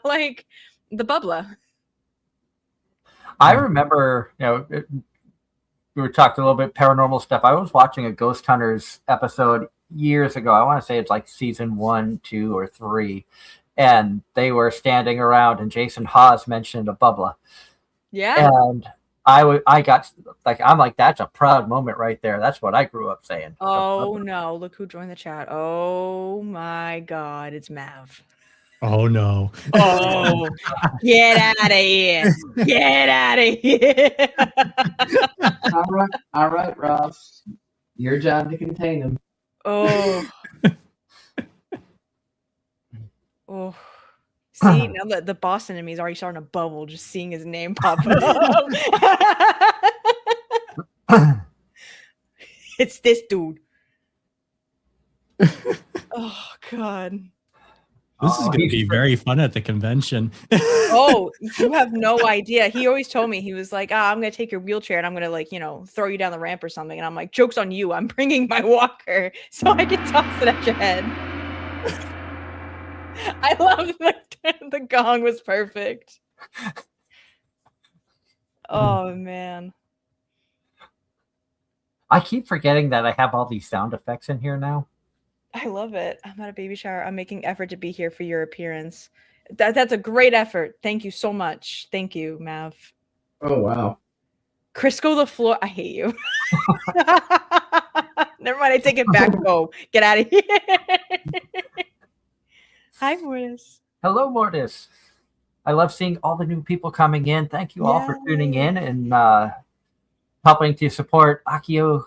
like the bubbler. I remember, we were talking a little bit paranormal stuff. I was watching a Ghost Hunters episode years ago. I want to say it's like season 1, 2, or 3. And they were standing around and Jason Hawes mentioned a bubbler. Yeah. And I got like, I'm like, that's a proud moment right there. That's what I grew up saying. Oh no, look who joined the chat. Oh my God, it's Mav. Oh no. Oh, get out of here. Get out of here. All right, Ross. Your job to contain him. Oh. Oh. See, now that the boss enemy is already starting to bubble just seeing his name pop up. It's this dude. Oh God. This is going to be very fun at the convention. Oh, you have no idea. He always told me, he was like, I'm going to take your wheelchair and I'm going to like, throw you down the ramp or something. And I'm like, joke's on you. I'm bringing my walker so I can toss it at your head. I love the gong was perfect. Oh, man. I keep forgetting that I have all these sound effects in here now. I love it. I'm at a baby shower. I'm making effort to be here for your appearance. That's a great effort. Thank you so much. Thank you, Mav. Oh, wow. Crisco the floor. I hate you. Never mind. I take it back. Go. Get out of here. Hi, Mortis. Hello, Mortis. I love seeing all the new people coming in. Thank you all for tuning in and helping to support Akiyo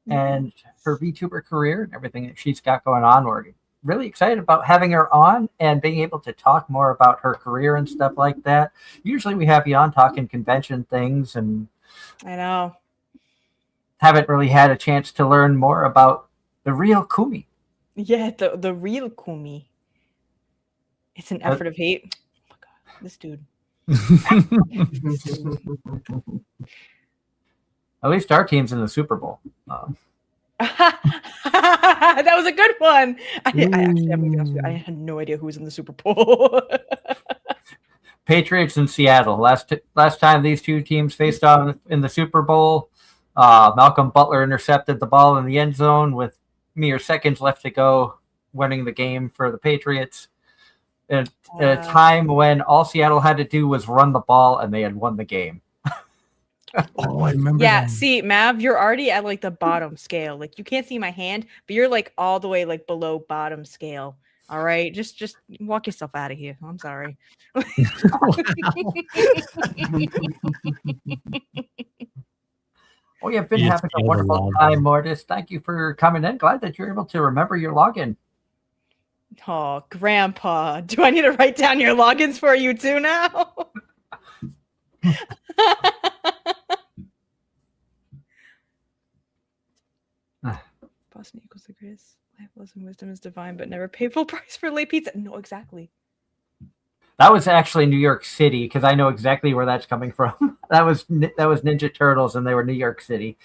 and her VTuber career and everything that she's got going on. We're really excited about having her on and being able to talk more about her career and stuff like that. Usually we have you on talking convention things, and I know. Haven't really had a chance to learn more about the real Kumi. Yeah, the real Kumi. It's an effort of hate. Oh my god, this dude. At least our team's in the Super Bowl. That was a good one. I had no idea who was in the Super Bowl. Patriots in Seattle. Last time these two teams faced off in the Super Bowl, Malcolm Butler intercepted the ball in the end zone with mere seconds left to go, winning the game for the Patriots. At a time when all Seattle had to do was run the ball, and they had won the game. Oh, I remember. Yeah, that. see, Mav, you're already at like the bottom scale. Like you can't see my hand, but you're like all the way like below bottom scale. All right, just walk yourself out of here. I'm sorry. Oh, you've been having a wonderful time, Mortis. Thank you for coming in. Glad that you're able to remember your login. Oh, Grandpa, do I need to write down your logins for you too now? Boston equals the greatest. Life lesson, wisdom is divine, but never pay full price for late pizza. No, exactly. That was actually New York City, because I know exactly where that's coming from. That was Ninja Turtles, and they were New York City.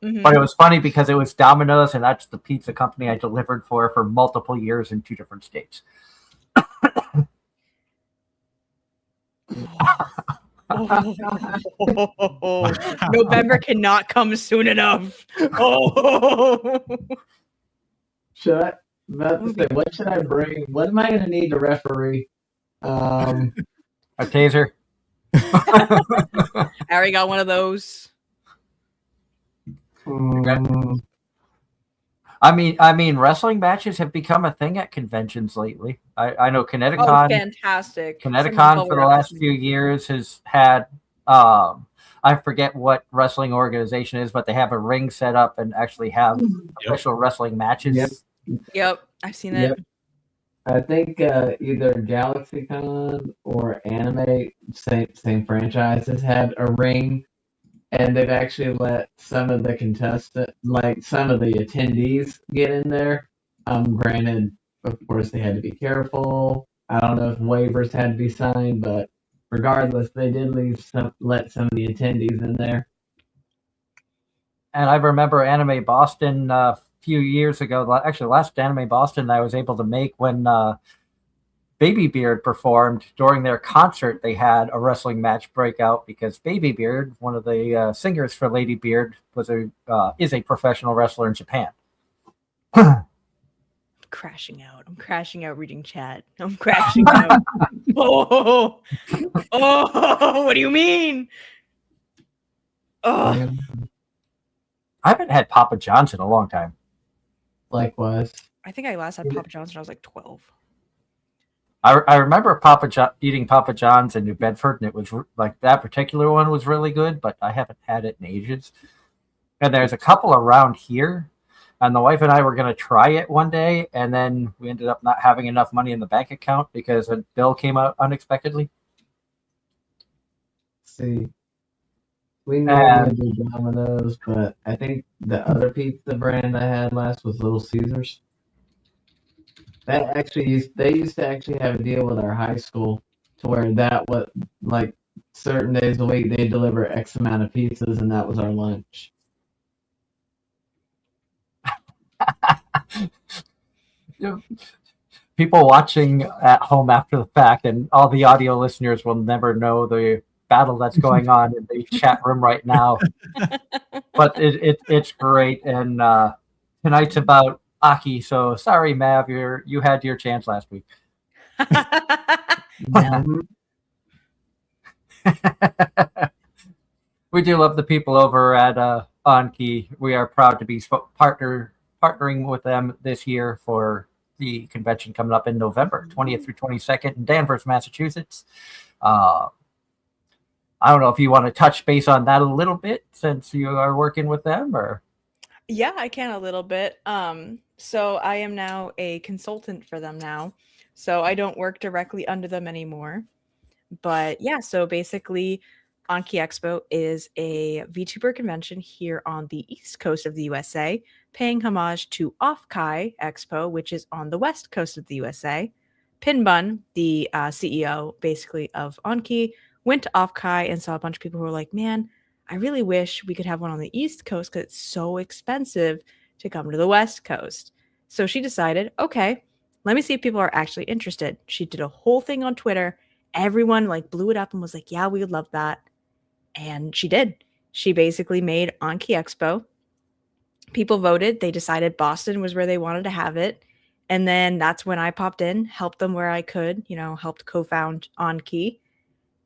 Mm-hmm. But it was funny because it was Domino's, and that's the pizza company I delivered for multiple years in 2 different states. November cannot come soon enough. Oh. What should I bring? What am I going to need to referee? A taser. I already got one of those. I mean, wrestling matches have become a thing at conventions lately. I know Kineticon. Oh, fantastic! Kineticon for the last few years has had. I forget what wrestling organization is, but they have a ring set up and actually have official wrestling matches. Yep, I've seen it. Yep. I think either GalaxyCon or Anime, same franchises, had a ring, and they've actually let some of the contestants, like some of the attendees, get in there. Granted, of course, they had to be careful. I don't know if waivers had to be signed, but regardless, they did let some of the attendees in there. And I remember Anime Boston few years ago, actually last Anime Boston I was able to make when Baby Beard performed during their concert. They had a wrestling match breakout because Baby Beard, one of the singers for Lady Beard, is a professional wrestler in Japan. I'm crashing out reading chat. I'm crashing out. Oh, what do you mean? Oh, I haven't had Papa John's in a long time. Likewise. I think I last had Papa John's when I was like 12. I remember eating Papa John's in New Bedford, and it was like that particular one was really good, but I haven't had it in ages. And there's a couple around here, and the wife and I were going to try it one day, and then we ended up not having enough money in the bank account because a bill came out unexpectedly. See. We normally do Domino's, but I think the other pizza brand I had last was Little Caesars. They used to actually have a deal with our high school to where that was like certain days a week they deliver X amount of pizzas, and that was our lunch. People watching at home after the fact, and all the audio listeners will never know the battle that's going on in the chat room right now. But it's great, and tonight's about Aki, so sorry, Mav, you had your chance last week. We do love the people over at Anki. We are proud to be partnering with them this year for the convention coming up in November 20th through 22nd in Danvers, Massachusetts. I don't know if you want to touch base on that a little bit since you are working with them, or Yeah, I can a little bit. So I am now a consultant for them now. So I don't work directly under them anymore. But yeah, so basically, Anki Expo is a VTuber convention here on the east coast of the USA, paying homage to Offkai Expo, which is on the west coast of the USA. Pinbun, the CEO basically of Anki, went to Offkai and saw a bunch of people who were like, man, I really wish we could have one on the east coast because it's so expensive to come to the west coast. So she decided, okay, let me see if people are actually interested. She did a whole thing on Twitter. Everyone like blew it up and was like, yeah, we would love that. And she did. She basically made Anki Expo. People voted. They decided Boston was where they wanted to have it. And then that's when I popped in, helped them where I could, helped co-found Anki.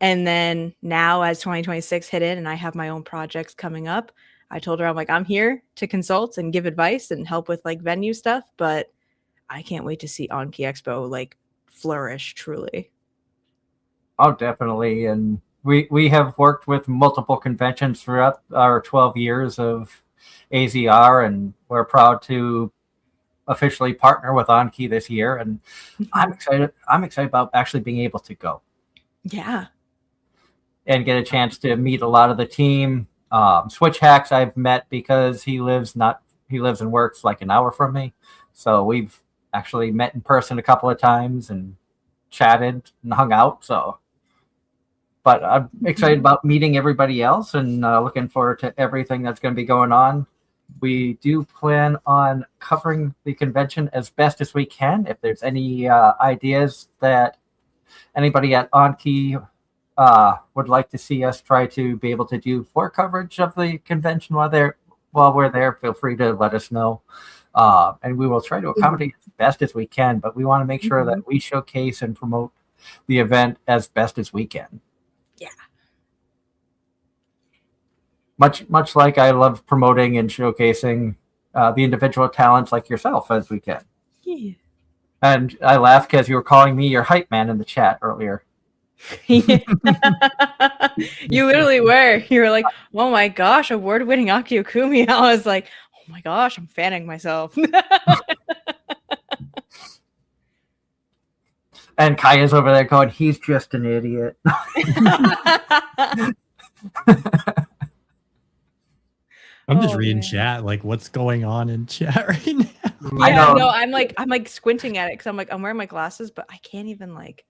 And then now as 2026 hit in and I have my own projects coming up, I told her, I'm like, I'm here to consult and give advice and help with like venue stuff, but I can't wait to see Anki Expo like flourish truly. oh, definitely. And we have worked with multiple conventions throughout our 12 years of AZR, and we're proud to officially partner with Anki this year. And I'm excited. I'm excited about actually being able to go. Yeah. And get a chance to meet a lot of the team. Switch Hacks I've met because he lives and works like an hour from me. So we've actually met in person a couple of times and chatted and hung out. So, but I'm excited about meeting everybody else and looking forward to everything that's going to be going on. We do plan on covering the convention as best as we can. If there's any ideas that anybody at Anki would like to see us try to be able to do for coverage of the convention while we're there, feel free to let us know. And we will try to accommodate as best as we can, but we want to make sure that we showcase and promote the event as best as we can. Yeah. Much like I love promoting and showcasing the individual talents like yourself as we can. Yeah. And I laughed because you were calling me your hype man in the chat earlier. You literally were. You were like, oh my gosh, award-winning Akiyo Kumi. I was like, oh my gosh, I'm fanning myself. And Kaya's over there going, he's just an idiot. I'm just reading chat, like what's going on in chat right now. Yeah, I know. No, I'm like squinting at it because I'm wearing my glasses, but I can't even like.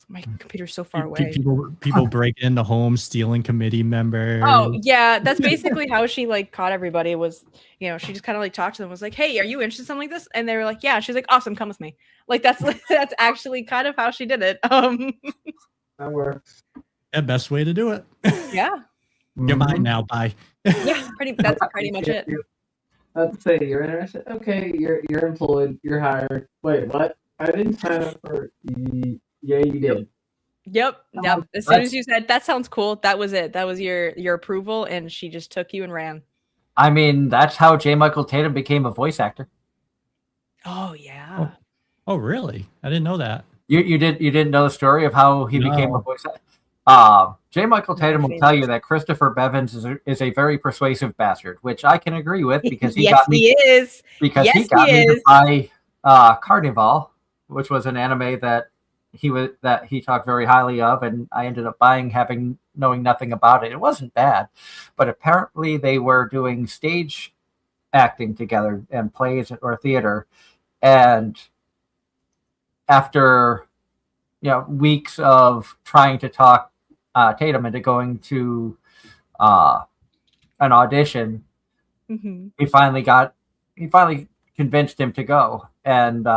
My computer's so far away. People break into homes, stealing committee members. Oh yeah, that's basically how she like caught everybody. Was she just kind of like talked to them, was like, "Hey, are you interested in something like this?" And they were like, "Yeah." She's like, "Awesome, come with me." Like that's actually kind of how she did it. That works. The best way to do it. Yeah. You're mine now. Bye. Yeah, that's pretty much it. Let's say you're interested. Okay, you're employed. You're hired. Wait, what? I didn't sign up for. Yeah, you did. Yep. As soon as you said that sounds cool, that was it. That was your approval, and she just took you and ran. I mean, that's how J. Michael Tatum became a voice actor. Oh yeah. Oh really? I didn't know that. You didn't know the story of how he became a voice actor? J. Michael Tatum will tell you that Christopher Bevins is a very persuasive bastard, which I can agree with because he got me to buy Carnival, which was an anime that he talked very highly of, and I ended up buying, knowing nothing about it. It wasn't bad, but apparently they were doing stage acting together and plays or theater, and after weeks of trying to talk Tatum into going to an audition, he finally convinced him to go, and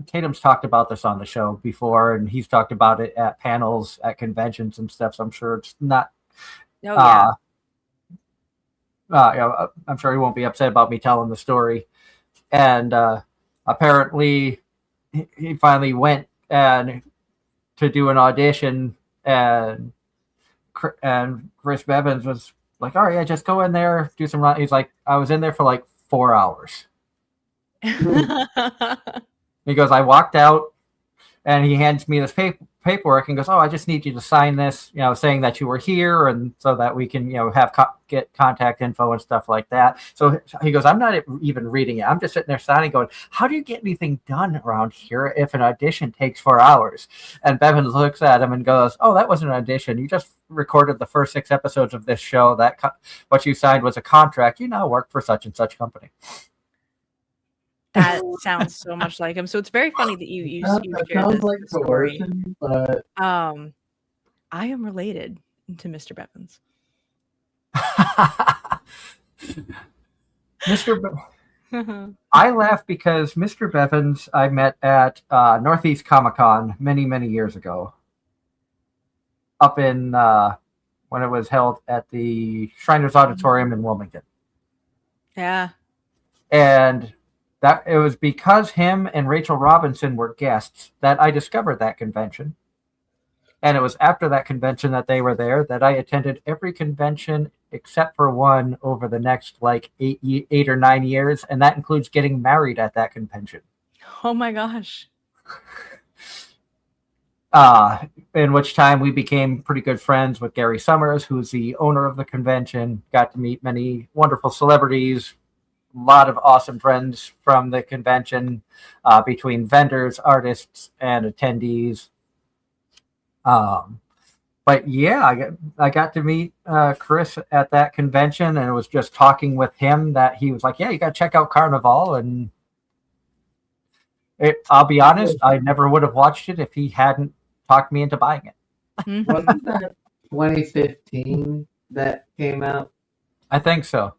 Tatum's talked about this on the show before, and he's talked about it at panels, at conventions and stuff. So I'm sure it's not. I'm sure he won't be upset about me telling the story. And apparently, he finally went and to do an audition, and and Chris Bevins was like, "All right, yeah, just go in there, do some run." He's like, "I was in there for like 4 hours." He goes, "I walked out." And he hands me this paperwork and goes, "Oh, I just need you to sign this, saying that you were here, and so that we can, get contact info and stuff like that." So he goes, "I'm not even reading it. I'm just sitting there signing, going, how do you get anything done around here if an audition takes 4 hours?" And Bevins looks at him and goes, "Oh, that wasn't an audition. You just recorded the first 6 episodes of this show. What you signed was a contract. You now work for such and such company." That sounds so much like him. So it's very funny that you That shared sounds this like story. coercion, but I am related to Mr. Bevins. I laugh because Mr. Bevins I met at Northeast Comic-Con many, many years ago. Up in when it was held at the Shriners Auditorium in Wilmington. Yeah. And that it was because him and Rachel Robinson were guests that I discovered that convention. And it was after that convention that they were there that I attended every convention except for one over the next like 8 or 9 years. And that includes getting married at that convention. Oh my gosh. In which time we became pretty good friends with Gary Summers, who's the owner of the convention. Got to meet many wonderful celebrities. A lot of awesome friends from the convention, between vendors, artists, and attendees. But yeah, I got to meet Chris at that convention, and it was just talking with him that he was like, "Yeah, you got to check out Carnival." And I'll be honest, I never would have watched it if he hadn't talked me into buying it. wasn't that 2015 that came out? I think so.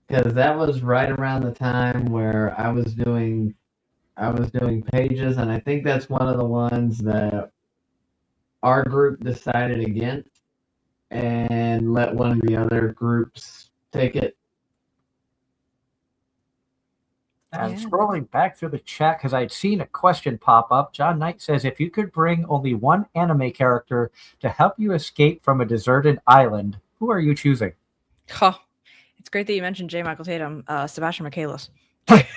Because that was right around the time where I was doing pages, and I think that's one of the ones that our group decided against and let one of the other groups take it. And Yeah. scrolling back through the chat, because I'd seen a question pop up, John Knight says, if you could bring only one anime character to help you escape from a deserted island, who are you choosing? Oh, it's great that you mentioned J. Michael Tatum, Sebastian Michaelis. That's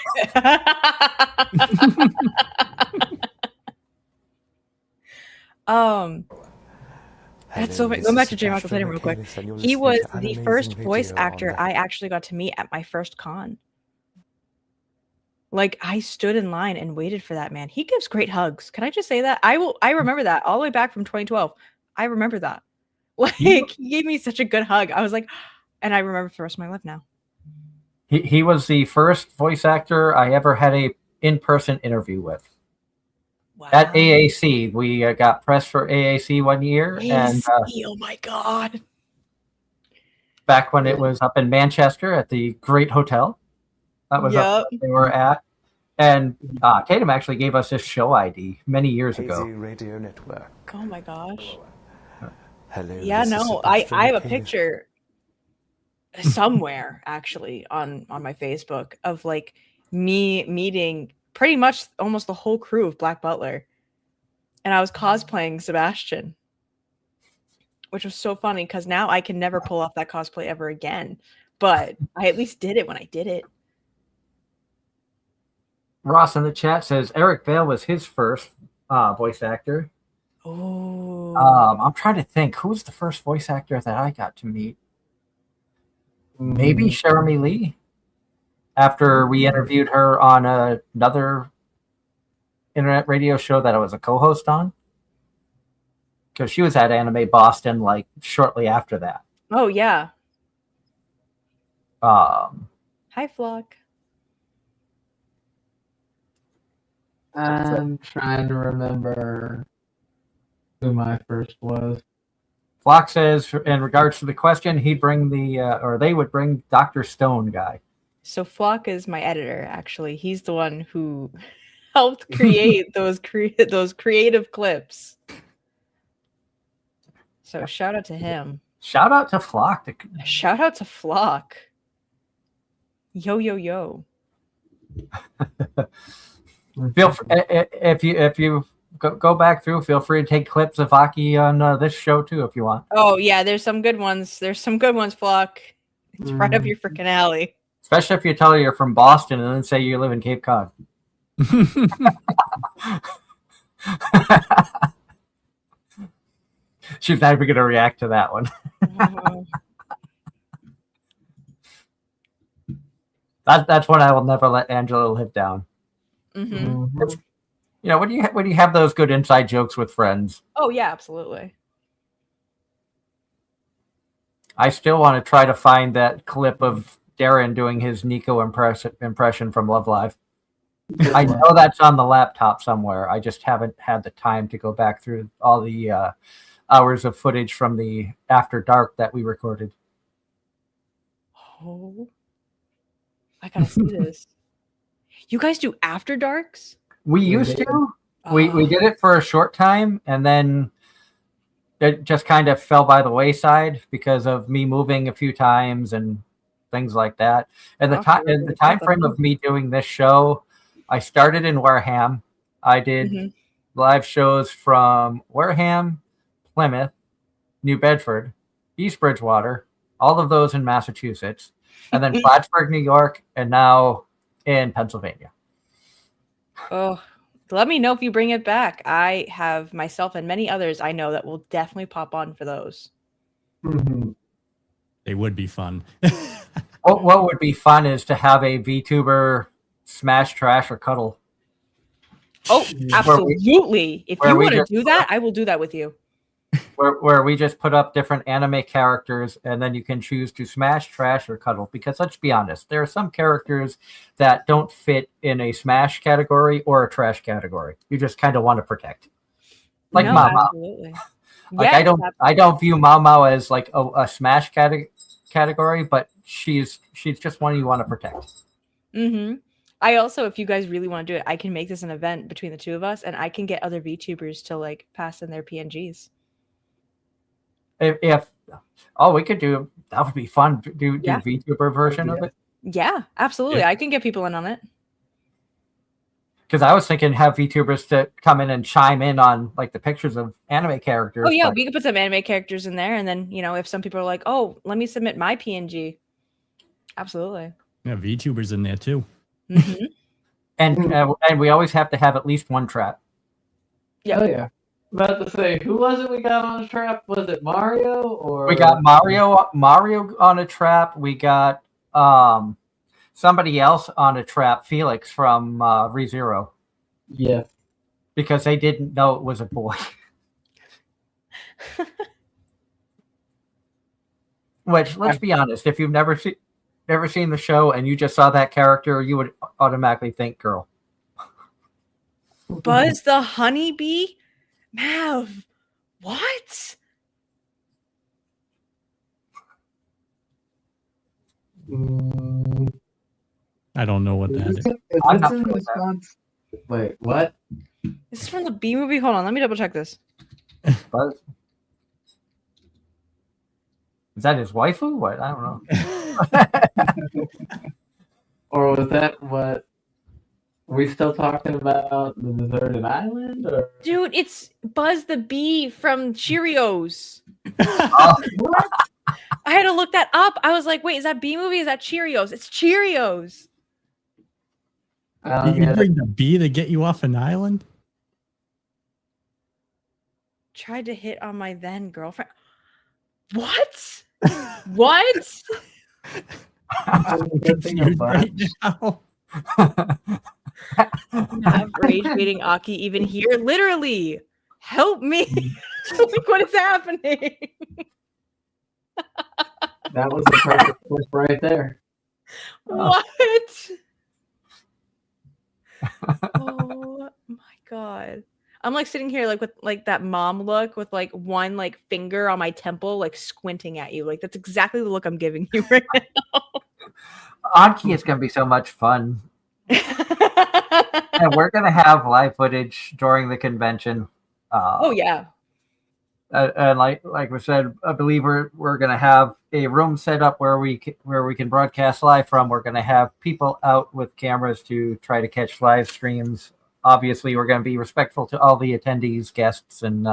so funny. Going back to J. Michael Tatum real quick. He was the first voice actor I actually got to meet at my first con. Like, I stood in line and waited for that man. He gives great hugs. Can I just say that? I remember that all the way back from 2012. I remember that. Like, he gave me such a good hug. I was like, and I remember for the rest of my life now. He was the first voice actor I ever had a in-person interview with. Wow. At AAC. We got press for AAC one year. And oh my God. back when it was up in Manchester at the Great Hotel. That was up where they were at. And Tatum actually gave us this show ID many years ago. Radio Network. Oh my gosh. Hello. Yeah, no, I have a picture somewhere actually on my Facebook of like me meeting pretty much almost the whole crew of Black Butler. And I was cosplaying Sebastian, which was so funny because now I can never pull off that cosplay ever again. But I at least did it when I did it. Ross in the chat says Eric Vale was his first voice actor. Oh. I'm trying to think. Who's the first voice actor that I got to meet? Maybe Jeremy Lee. After we interviewed her on another internet radio show that I was a co-host on. Because she was at Anime Boston like shortly after that. Oh, yeah. Hi, Flock. I'm trying to remember who my first was. Flock says, in regards to the question, he'd bring they would bring Dr. Stone guy. So Flock is my editor, actually. He's the one who helped create those creative clips. So shout out to him. Shout out to Flock. Shout out to Flock. Yo, yo, yo. If you go back through. Feel free to take clips of Aki on this show too if you want. Oh yeah, there's some good ones. There's some good ones, Flock. It's right up your freaking alley. Especially if you tell her you're from Boston and then say you live in Cape Cod. She's not even going to react to that one. That's one I will never let Angela live down. Mm-hmm. You know, when you have those good inside jokes with friends. Oh yeah, absolutely. I still want to try to find that clip of Darren doing his Nico impression from Love Live. I know that's on the laptop somewhere. I just haven't had the time to go back through all the hours of footage from the After Dark that we recorded. Oh, I gotta see this. You guys do After Darks? We used to. We did it for a short time, and then it just kind of fell by the wayside because of me moving a few times and things like that. And the time frame of me doing this show, I started in Wareham. I did live shows from Wareham, Plymouth, New Bedford, East Bridgewater, all of those in Massachusetts, and then Plattsburgh, New York, and now in Pennsylvania. Oh, let me know if you bring it back. I have myself and many others I know that will definitely pop on for those. They would be fun. What would be fun is to have a VTuber smash, trash, or cuddle. Oh, absolutely. If you want to do that, I will do that with you. Where we just put up different anime characters and then you can choose to smash, trash, or cuddle. Because let's be honest, there are some characters that don't fit in a smash category or a trash category. You just kind of want to protect. Like Mao Mao. Absolutely. Like I don't view Mao Mao as like a smash category, but she's just one you want to protect. I also, if you guys really want to do it, I can make this an event between the two of us, and I can get other VTubers to like pass in their PNGs. If we could do that, would be fun. Do VTuber version of it. Yeah, absolutely. I can get people in on it. Because I was thinking have VTubers to come in and chime in on like the pictures of anime characters. Oh yeah, we could put some anime characters in there, and then if some people are like, "Oh, let me submit my PNG," absolutely. Yeah, VTubers in there too. And we always have to have at least one trap. Yeah. Oh yeah. About to say, who was it we got on a trap? Was it Mario or? We got Mario on a trap. We got somebody else on a trap, Felix from ReZero. Yeah. Because they didn't know it was a boy. Which, let's be honest, if you've never seen the show and you just saw that character, you would automatically think girl. Buzz the honeybee? Mav, what? I don't know what that is. I'm not sure response. Wait, what? This is from the B movie? Hold on, let me double check this. Buzz? Is that his waifu? What? I don't know. Or was that what? We still talking about the deserted island? Or? Dude, it's Buzz the Bee from Cheerios. What? I had to look that up. I was like, wait, is that B movie? Is that Cheerios? It's Cheerios. You bring the bee to get you off an island? Tried to hit on my then girlfriend. What? What? I'm confused right now. Not rage baiting Aki even here. Literally, help me. Like, what is happening? That was the perfect clip right there. What? Oh my god. I'm like sitting here like with like that mom look with like one like finger on my temple, like squinting at you. Like that's exactly the look I'm giving you right now. Anki is going to be so much fun. And we're going to have live footage during the convention. Oh yeah. And like we said, I believe we're going to have a room set up where we can broadcast live from. We're going to have people out with cameras to try to catch live streams obviously we're going to be respectful to all the attendees, guests, and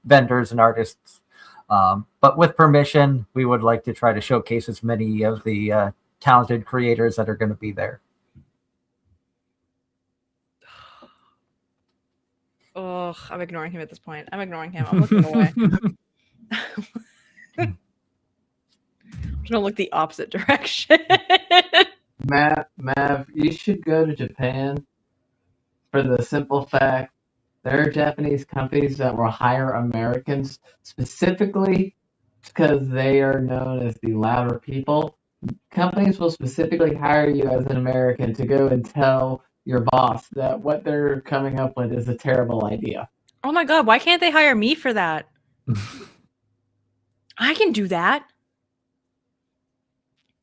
vendors and artists. But with permission, we would like to try to showcase as many of the talented creators that are going to be there. Oh, I'm ignoring him at this point. I'm ignoring him. I'm looking away. I'm gonna look the opposite direction. Mav, you should go to Japan for the simple fact there are Japanese companies that will hire Americans specifically because they are known as the louder people. Companies will specifically hire you as an American to go and tell your boss that what they're coming up with is a terrible idea. Oh my god, why can't they hire me for that? I can do that.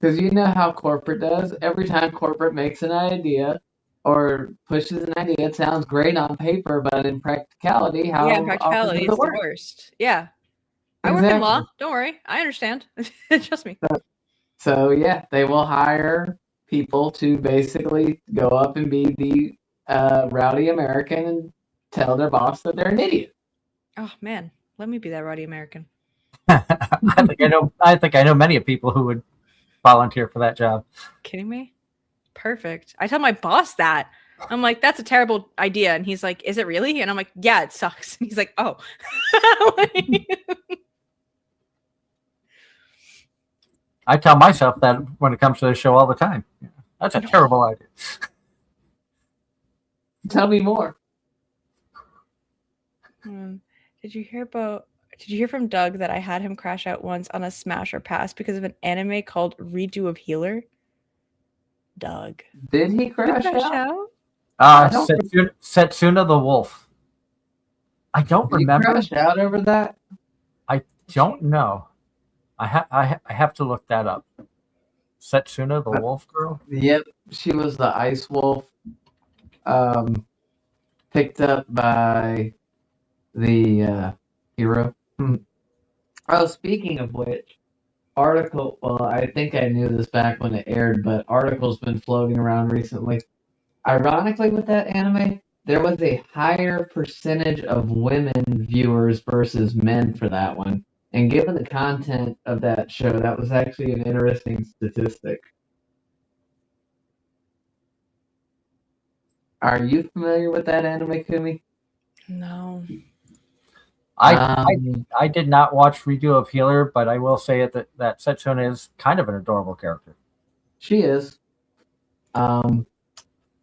Because you know how corporate does. Every time corporate makes an idea or pushes an idea, it sounds great on paper, but in practicality, how in practicality, it's the worst. Yeah. I work in law. Don't worry. I understand. Trust me. So yeah, they will hire people to basically go up and be the rowdy American and tell their boss that they're an idiot. Oh man, let me be that rowdy American. I think I know many people who would volunteer for that job. Kidding me? Perfect. I tell my boss that. I'm like, that's a terrible idea. And he's like, is it really? And I'm like, yeah, it sucks. And he's like, oh. I tell myself that when it comes to the show all the time. That's a terrible idea. Tell me more. Did you hear from Doug that I had him crash out once on a Smash or Pass because of an anime called Redo of Healer? Doug. Did he crash out? Setsuna the Wolf. I don't remember. He crashed out over that? I don't know. I have to look that up. Setsuna the Wolf Girl? Yep, she was the Ice Wolf. Picked up by the hero. Oh, speaking of which, well, I think I knew this back when it aired, but article's been floating around recently. Ironically, with that anime, there was a higher percentage of women viewers versus men for that one. And given the content of that show, that was actually an interesting statistic. Are you familiar with that anime, Kumi? No. I did not watch Redo of Healer, but I will say that Setsuna is kind of an adorable character. She is.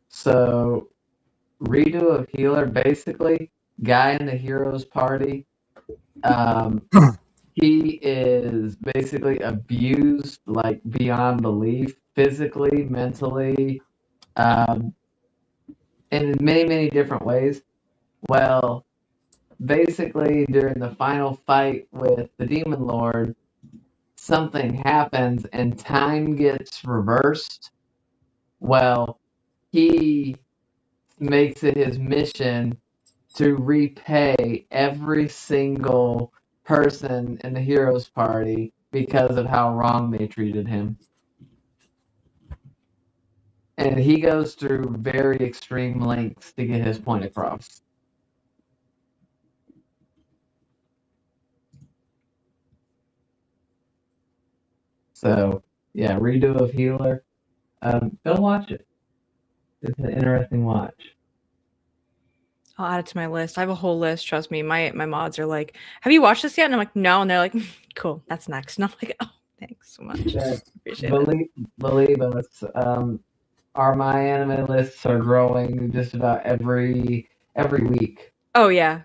So, Redo of Healer, basically, guy in the hero's party. He is basically abused, like, beyond belief, physically, mentally, in many, many different ways. Well, basically, during the final fight with the Demon Lord, something happens and time gets reversed. Well, he makes it his mission to repay every single person in the hero's party because of how wrong they treated him. And he goes through very extreme lengths to get his point across. So, yeah, Redo of Healer. Go watch it. It's an interesting watch. I'll add it to my list. I have a whole list. Trust me. My mods are like, have you watched this yet? And I'm like, no. And they're like, cool, that's next. And I'm like, oh, thanks so much. Yeah, Appreciate it. Believe us, my anime lists are growing just about every week. Oh yeah.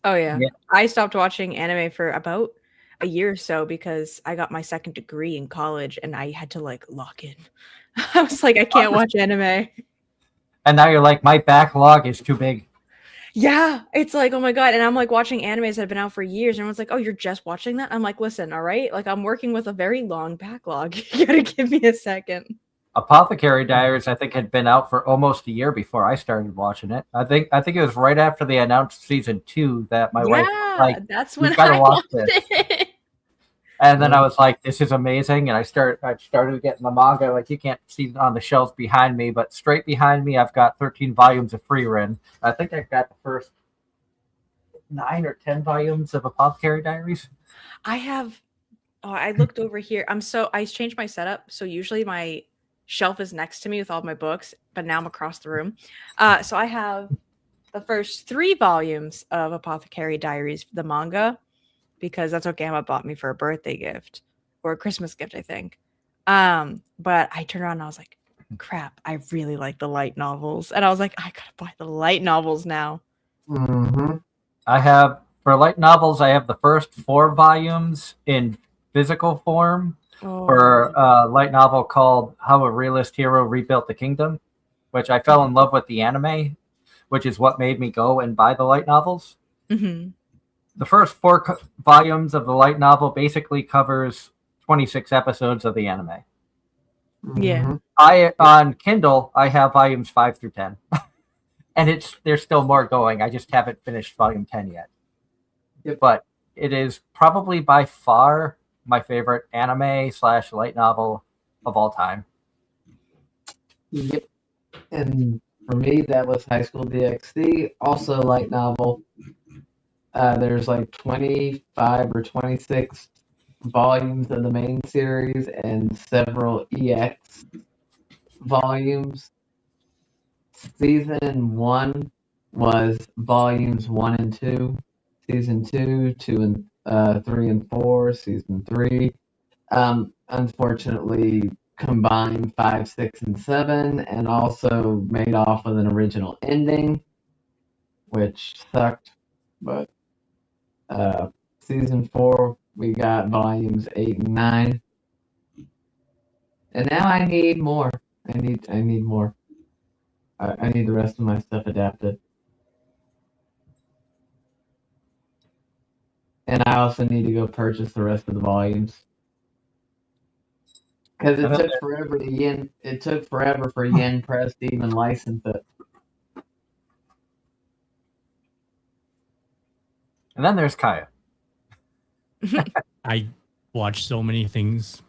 I stopped watching anime for about a year or so because I got my second degree in college and I had to like lock in. I was like, I can't watch anime. And now you're like, my backlog is too big. Yeah, it's like, oh my god. And I'm like watching animes that have been out for years. And everyone's like, oh, you're just watching that? I'm like, listen, all right. Like, I'm working with a very long backlog. You gotta give me a second. Apothecary Diaries, I think, had been out for almost a year before I started watching it. I think it was right after they announced season 2 that my wife was like, that's when gotta I watch watched this. it. And then I was like, "This is amazing!" And I started getting the manga. Like you can't see it on the shelves behind me, but straight behind me, I've got 13 volumes of Free Ren. I think I've got the first 9 or 10 volumes of Apothecary Diaries. I have. Oh, I looked over here. I changed my setup. So usually my shelf is next to me with all my books, but now I'm across the room. So I have the first 3 volumes of Apothecary Diaries, the manga, because that's what Gamma bought me for a birthday gift or a Christmas gift, I think. But I turned around and I was like, crap, I really like the light novels. And I was like, I gotta buy the light novels now. Mm-hmm. I have for light novels. I have the first 4 volumes in physical form for a light novel called "How a Realist Hero Rebuilt the Kingdom," which I fell in love with the anime, which is what made me go and buy the light novels. Mm-hmm. The first 4 volumes of the light novel basically covers 26 episodes of the anime. Yeah. I on Kindle I have volumes 5 through 10, and there's still more going. I just haven't finished volume 10 yet. Yep. But it is probably by far my favorite anime/light novel of all time. Yep. And for me, that was High School DxD, also light novel. There's like 25 or 26 volumes of the main series and several EX volumes. Season 1 was volumes 1 and 2. Season 2, 2 and 3 and 4. Season 3. Unfortunately, combined 5, 6, and 7, and also made off with an original ending, which sucked. But season 4, we got volumes 8 and 9, and now I need more. I need more. I need the rest of my stuff adapted, and I also need to go purchase the rest of the volumes. Because it took forever to Yen. It took forever for Yen Press to even license it. And then there's Kaya. I watch so many things.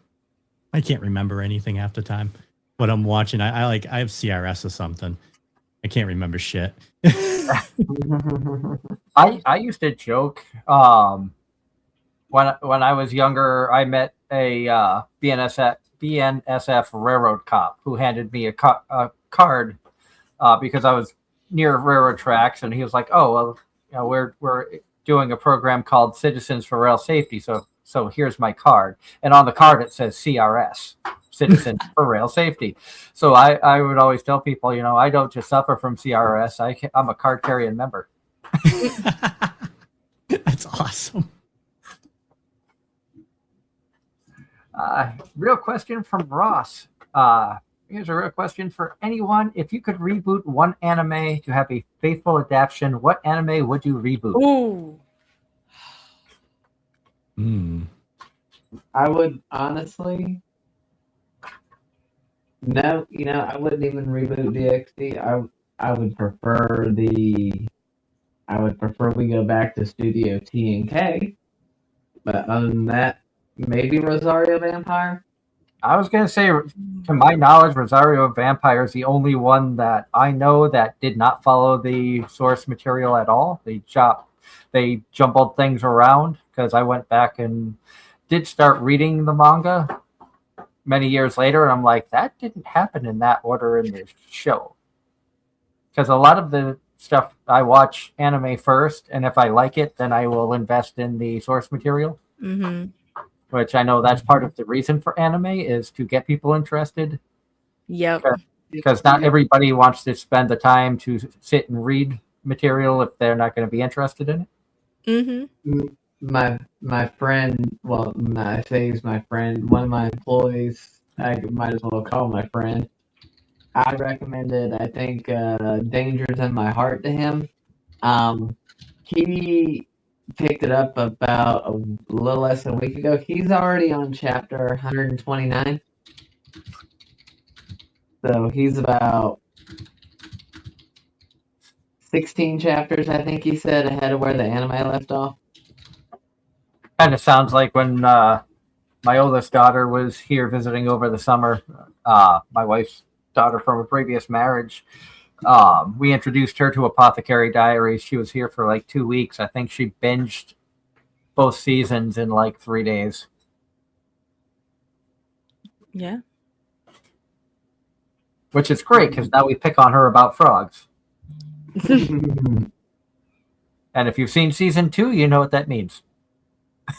I can't remember anything half the time. What I'm watching, I have CRS or something. I can't remember shit. I used to joke when I was younger. I met a BNSF railroad cop who handed me a card because I was near railroad tracks, and he was like, "Oh, well, you know, we're doing a program called Citizens for Rail Safety, so here's my card." And on the card it says CRS, Citizens for Rail Safety. So I would always tell people, you know, I don't just suffer from CRS. I'm a card carrying member. That's awesome. Real question from Ross. Here's a real question for anyone. If you could reboot one anime to have a faithful adaptation, what anime would you reboot? Ooh. I would honestly, no, I wouldn't even reboot DxD. I would prefer we go back to Studio T and K. But other than that, maybe Rosario Vampire. I was going to say, to my knowledge, Rosario Vampire is the only one that I know that did not follow the source material at all. They jumbled things around, because I went back and did start reading the manga many years later, and I'm like, that didn't happen in that order in the show. Because a lot of the stuff, I watch anime first, and if I like it, then I will invest in the source material. Mm-hmm. Which I know that's part of the reason for anime, is to get people interested. Yep. Because not everybody wants to spend the time to sit and read material if they're not going to be interested in it. Mm-hmm. My friend, well, I say he's my friend, one of my employees, I might as well call my friend. I recommended, I think, Dangers in My Heart to him. He picked it up about a little less than a week ago. He's already on chapter 129. So he's about 16 chapters, I think he said, ahead of where the anime left off. Kind of sounds like when my oldest daughter was here visiting over the summer. My wife's daughter from a previous marriage. We introduced her to Apothecary Diaries. She was here for like 2 weeks. I think she binged both seasons in like 3 days. Yeah. Which is great because now we pick on her about frogs. And if you've seen season 2, you know what that means.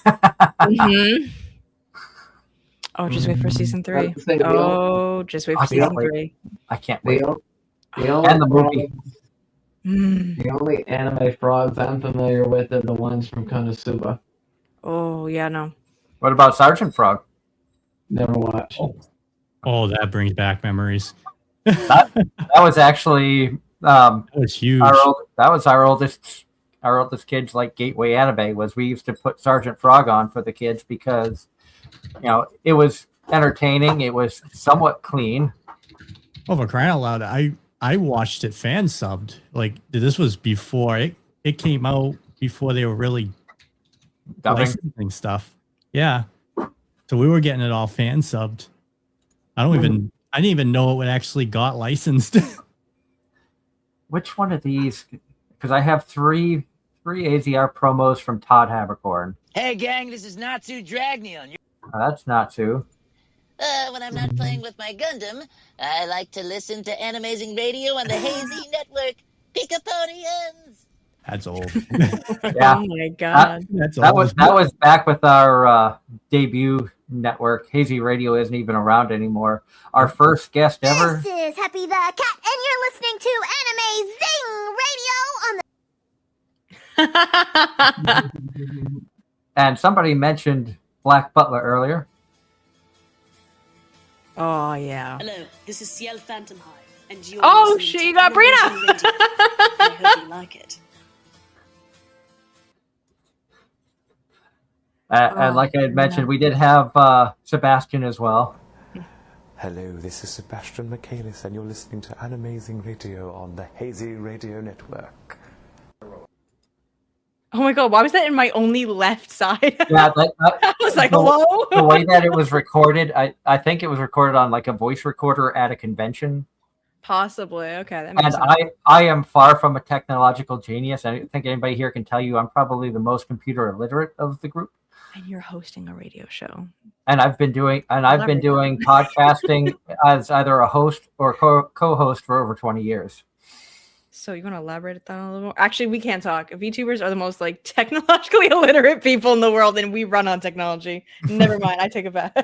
Mhm. Oh, just wait for season 3. I'd say Oh, just wait for I season can't wait. 3. I can't wait. The only And the movie. The only anime frogs I'm familiar with are the ones from Konosuba. Oh, yeah, no. What about Sergeant Frog? Never watched. Oh, that brings back memories. That was actually That was huge. that was our oldest kid's like gateway anime. Was we used to put Sergeant Frog on for the kids because it was entertaining. It was somewhat clean. Oh, for crying out loud, I watched it fan subbed. Like this was before it came out, before they were really Dubbing. licensing stuff. Yeah. So we were getting it all fan subbed. I didn't even know it actually got licensed. Which one of these? Because I have three AZR promos from Todd Habercorn. Hey gang, this is Natsu Dragneon. That's not too. When I'm not playing with my Gundam, I like to listen to Anime-Zing Radio on the Hazy Network. Picaponians! That's old. Yeah. Oh my god. That's That old. was back with our debut network. Hazy Radio isn't even around anymore. Our first guest ever. This is Happy the Cat, and you're listening to Anime-Zing Radio on the... And somebody mentioned Black Butler earlier. Oh, yeah. Hello, this is Ciel Phantom Hive, and you're Oh, listening shit, to you got Brina! Anime-Zing Radio. I hope you like it. And like I had mentioned, we did have Sebastian as well. Hello, this is Sebastian Michaelis, and you're listening to Anime-Zing Radio on the Hazy Radio Network. Oh my god, why was that in my only left side? Yeah, I was like, the- hello? The way that it was recorded, I think it was recorded on like a voice recorder at a convention. Possibly. Okay, that makes And sense. I am far from a technological genius. I don't think anybody here can tell you I'm probably the most computer illiterate of the group. And you're hosting a radio show. And I've been doing podcasting as either a host or co-host for over 20 years. So you want to elaborate on that a little more? Actually, we can't talk. VTubers are the most like technologically illiterate people in the world, and we run on technology. Never mind, I take it back.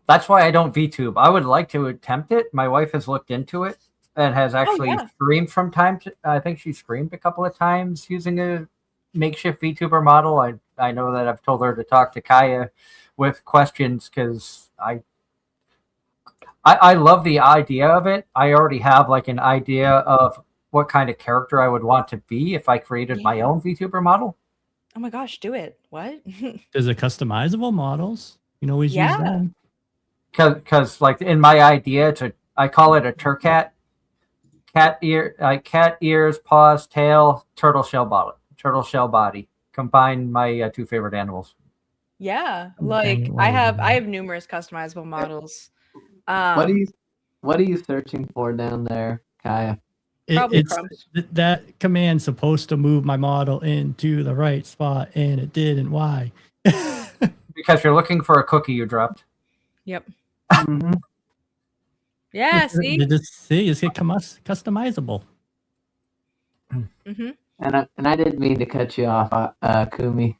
That's why I don't VTube. I would like to attempt it. My wife has looked into it and has actually streamed from time to. I think she streamed a couple of times using a makeshift VTuber model. I know that I've told her to talk to Kaya with questions because I love the idea of it. I already have like an idea of what kind of character I would want to be if I created my own VTuber model. Oh my gosh, do it. What? There's a customizable models. You can always use them. Because like in my idea, I call it a turcat. Cat ears, paws, tail, turtle shell body. Combine my two favorite animals. Yeah, like I have numerous customizable models. What are you searching for down there, Kaya? Probably It's that command's supposed to move my model into the right spot, and it didn't. Why? Because you're looking for a cookie you dropped. Yep. Mm-hmm. Yeah. See. It's customizable. Mm-hmm. And I didn't mean to cut you off, Kumi.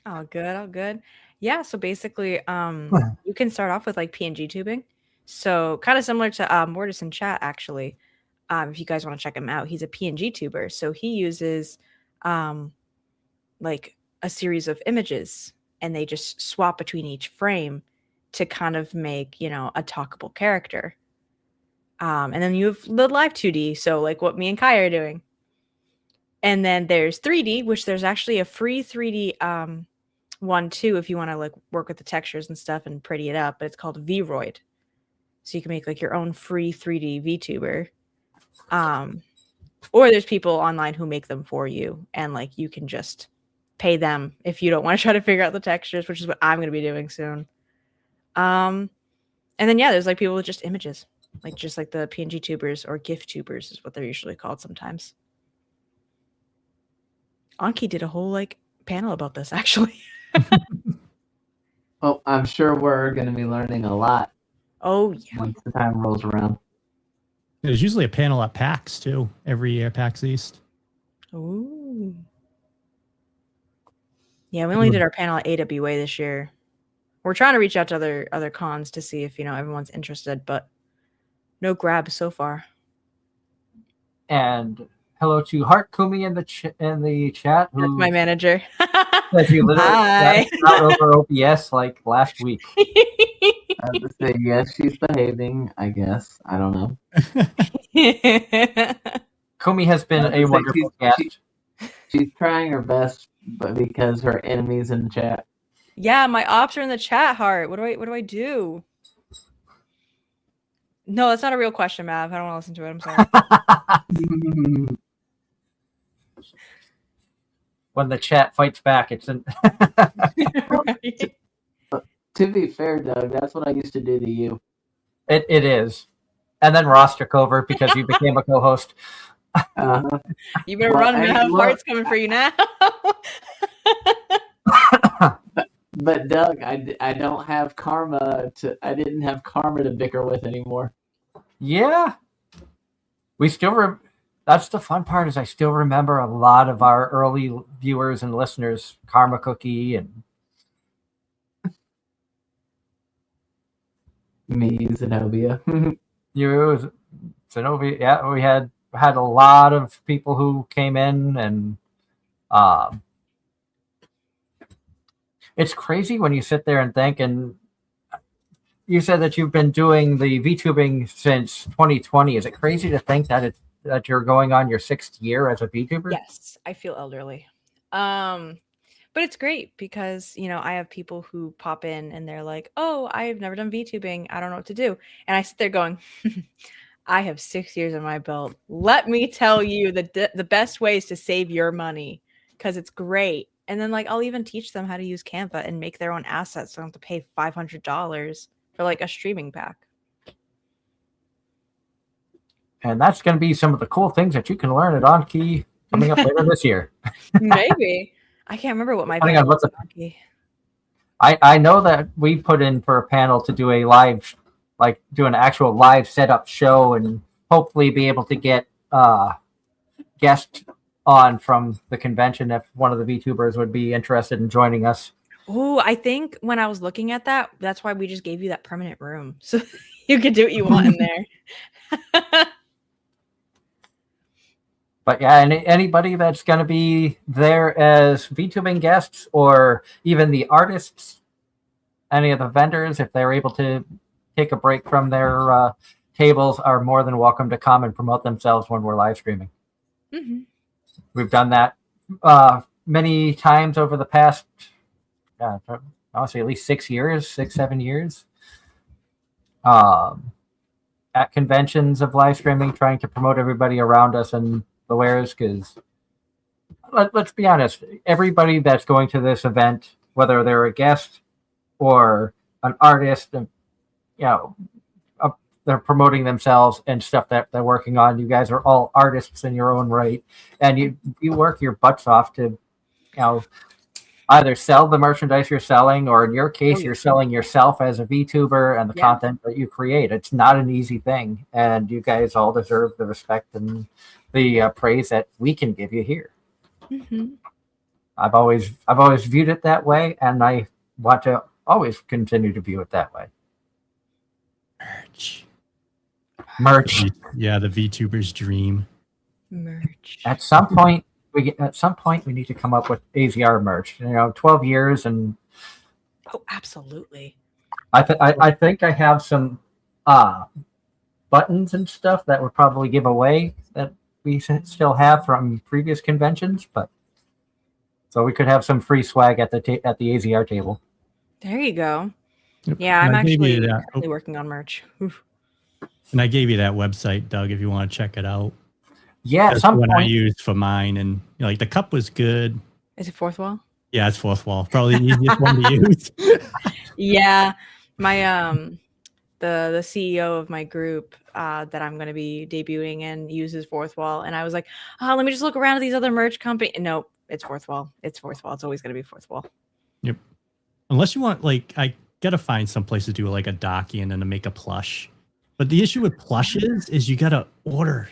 Oh, good. Oh, good. Yeah. So basically, you can start off with like PNG tubing. So kind of similar to Mortis in chat, actually. If you guys want to check him out, he's a PNG tuber. So he uses like a series of images, and they just swap between each frame to kind of make, a talkable character. And then you have the live 2D, so like what me and Kai are doing. And then there's 3D, which there's actually a free 3D one too, if you want to like work with the textures and stuff and pretty it up. But it's called Vroid, so you can make like your own free 3D VTuber. Or there's people online who make them for you, and like you can just pay them if you don't want to try to figure out the textures, which is what I'm going to be doing soon. And then there's like people with just images, like just like the PNG tubers or GIF tubers is what they're usually called sometimes. Anki did a whole like panel about this actually. Well, I'm sure we're going to be learning a lot Oh yeah. once the time rolls around. There's usually a panel at PAX too, every year, PAX East. Ooh. Yeah, we only did our panel at AWA this year. We're trying to reach out to other cons to see if everyone's interested, but no grabs so far. And hello to Heart Kumi in the chat. That's my manager. Says you literally Hi. got over OBS like last week. I have to say, yes, she's behaving, I guess. I don't know. Kumi has been a wonderful guest. She's trying her best, but because her enemy's in the chat. Yeah, my ops are in the chat, Heart. What do I do? No, that's not a real question, Mav. I don't want to listen to it. I'm sorry. When the chat fights back, it's in. Right. To be fair, Doug, that's what I used to do to you. It is. And then Ross took over because you became a co-host. You better run, Mav. Heart's coming for you now. But Doug, I don't have karma I didn't have karma to bicker with anymore. Yeah. We still that's the fun part is I still remember a lot of our early viewers and listeners, Karma Cookie and Me, Zenobia. you, Zenobia. Yeah, we had a lot of people who came in, and it's crazy when you sit there and think. And you said that you've been doing the VTubing since 2020. Is it crazy to think that that you're going on your 6th year as a VTuber? Yes, I feel elderly. But it's great because, I have people who pop in and they're like, oh, I've never done VTubing. I don't know what to do. And I sit there going, I have 6 years on my belt. Let me tell you the best ways to save your money because it's great. And then I'll even teach them how to use Canva and make their own assets. So I don't have to pay $500 for a streaming pack. And that's going to be some of the cool things that you can learn at Anki coming up later this year. Maybe. I can't remember what my panel was at Anki. I know that we put in for a panel to do a live, do an actual live setup show and hopefully be able to get guests on from the convention if one of the VTubers would be interested in joining us. Oh, I think when I was looking at that, that's why we just gave you that permanent room. So you could do what you want in there. But yeah, and anybody that's going to be there as VTubing guests or even the artists, any of the vendors, if they're able to take a break from their tables, are more than welcome to come and promote themselves when we're live streaming. Mm-hmm. We've done that many times over the past, honestly, at least 6 years, 7 years. At conventions of live streaming, trying to promote everybody around us and the wares, because let's be honest, everybody that's going to this event, whether they're a guest or an artist, they're promoting themselves and stuff that they're working on. You guys are all artists in your own right, and you work your butts off to either sell the merchandise you're selling, or in your case, you're selling yourself as a VTuber and the content that you create. It's not an easy thing, and you guys all deserve the respect and the praise that we can give you here. Mm-hmm. I've always viewed it that way, and I want to always continue to view it that way. Merch. Yeah, the VTuber's dream. Merch. At some point, we need to come up with AZR merch. 12 years, and oh, absolutely. I think I have some buttons and stuff that would probably give away that we still have from previous conventions, but so we could have some free swag at the AZR table. There you go. Yep. Yeah, I'm And I gave actually you that. currently working on merch. Oof. And I gave you that website, Doug, if you want to check it out. Yeah, That's the one I used for mine, and the cup was good. Is it Fourth Wall? Yeah, it's fourth wall. Probably the easiest one to use. Yeah, my the CEO of my group that I'm going to be debuting in uses fourth wall, and I was like, oh, let me just look around at these other merch companies. Nope, it's fourth wall. It's fourth wall. It's always going to be fourth wall. Yep. Unless you want, like, I gotta find some place to do like a docky and then to make a plush. But the issue with plushes is you gotta order.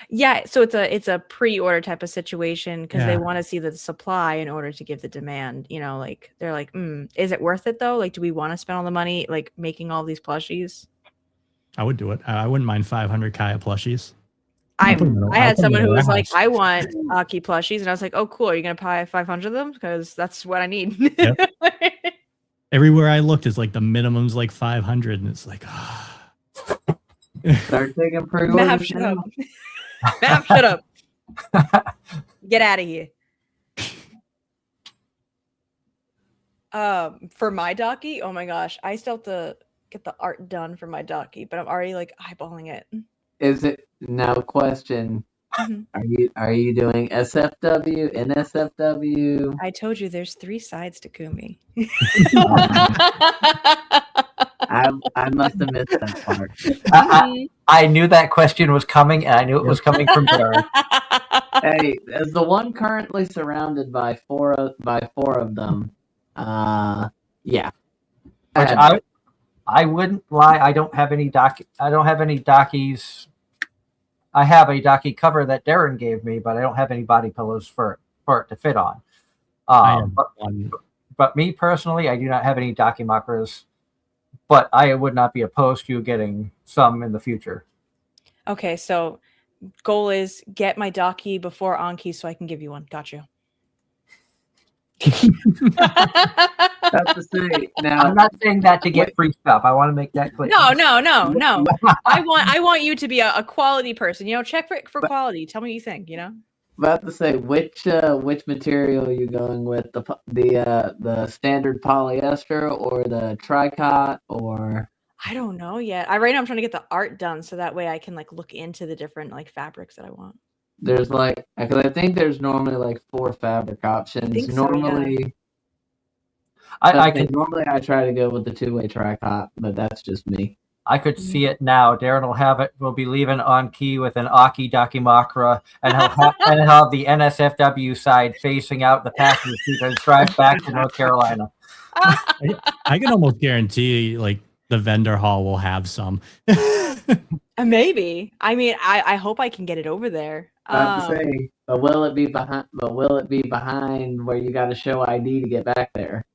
Yeah, so it's a pre-order type of situation because they Yeah. want to see the supply in order to give the demand. You know, like they're like, is it worth it though? Like, do we want to spend all the money like making all these plushies? I would do it. I wouldn't mind 500 Kaya plushies. I I'll put 'em in a- I I'll had put 'em someone in a who was like, warehouse. I want Aki plushies, and I was like, oh, cool. Are you gonna buy 500 of them? Because that's what I need. Yep. Everywhere I looked is like the minimum's like 500, and it's like, Start taking Mav, pre-orders shut now. up. Mav, shut up. Get out of here. For my docky, oh my gosh, I still have to get the art done for my docky, but I'm already like eyeballing it. Is it now? Question: Mhm. Are you doing SFW, NSFW? I told you there's 3 sides to Kumi. I must have missed that part. I knew that question was coming, and I knew it was coming from Darren. Hey, as the one currently surrounded by four of them, yeah. Which I wouldn't lie. I don't have any dockies. I have a docky cover that Darren gave me, but I don't have any body pillows for it to fit on. But me personally, I do not have any dakimakuras, but I would not be opposed to getting some in the future. Okay, so goal is get my docky before Anki so I can give you one. Got you. That's to say, now I'm not saying that to get free stuff. I want to make that clear. No. I want you to be a quality person. You know, check for quality. Tell me what you think. You know. about to say which material are you going with, the standard polyester or the tricot or? I don't know yet. Right now I'm trying to get the art done so that way I can like look into the different like fabrics that I want. There's like, because I think there's normally like 4 fabric options. I think so, Normally, I normally I try to go with the 2-way tricot, but that's just me. I could see it now. Darren will have it. We'll be leaving on key with an Aki Dakimakura, and he'll have the NSFW side facing out the passenger seat and drive back to North Carolina. I can almost guarantee like the vendor hall will have some. Maybe. I mean, I hope I can get it over there. About to say, but will it be behind? But will it be behind where you got to show ID to get back there?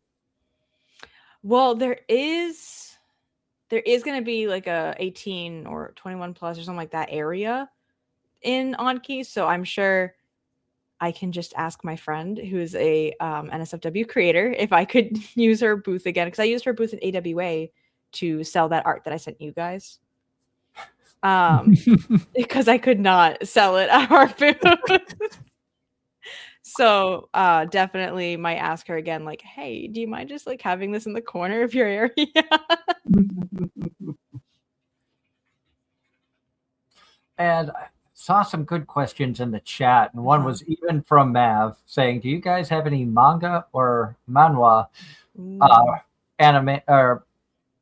Well, there is going to be like a 18 or 21 plus or something like that area in Anki, so I'm sure I can just ask my friend who's a NSFW creator if I could use her booth again, because I used her booth at AWA to sell that art that I sent you guys. Because I could not sell it at our booth. So definitely might ask her again, like, hey, do you mind just like having this in the corner of your area? And I saw some good questions in the chat, and one was even from Mav saying, do you guys have any manga or manhwa anime, or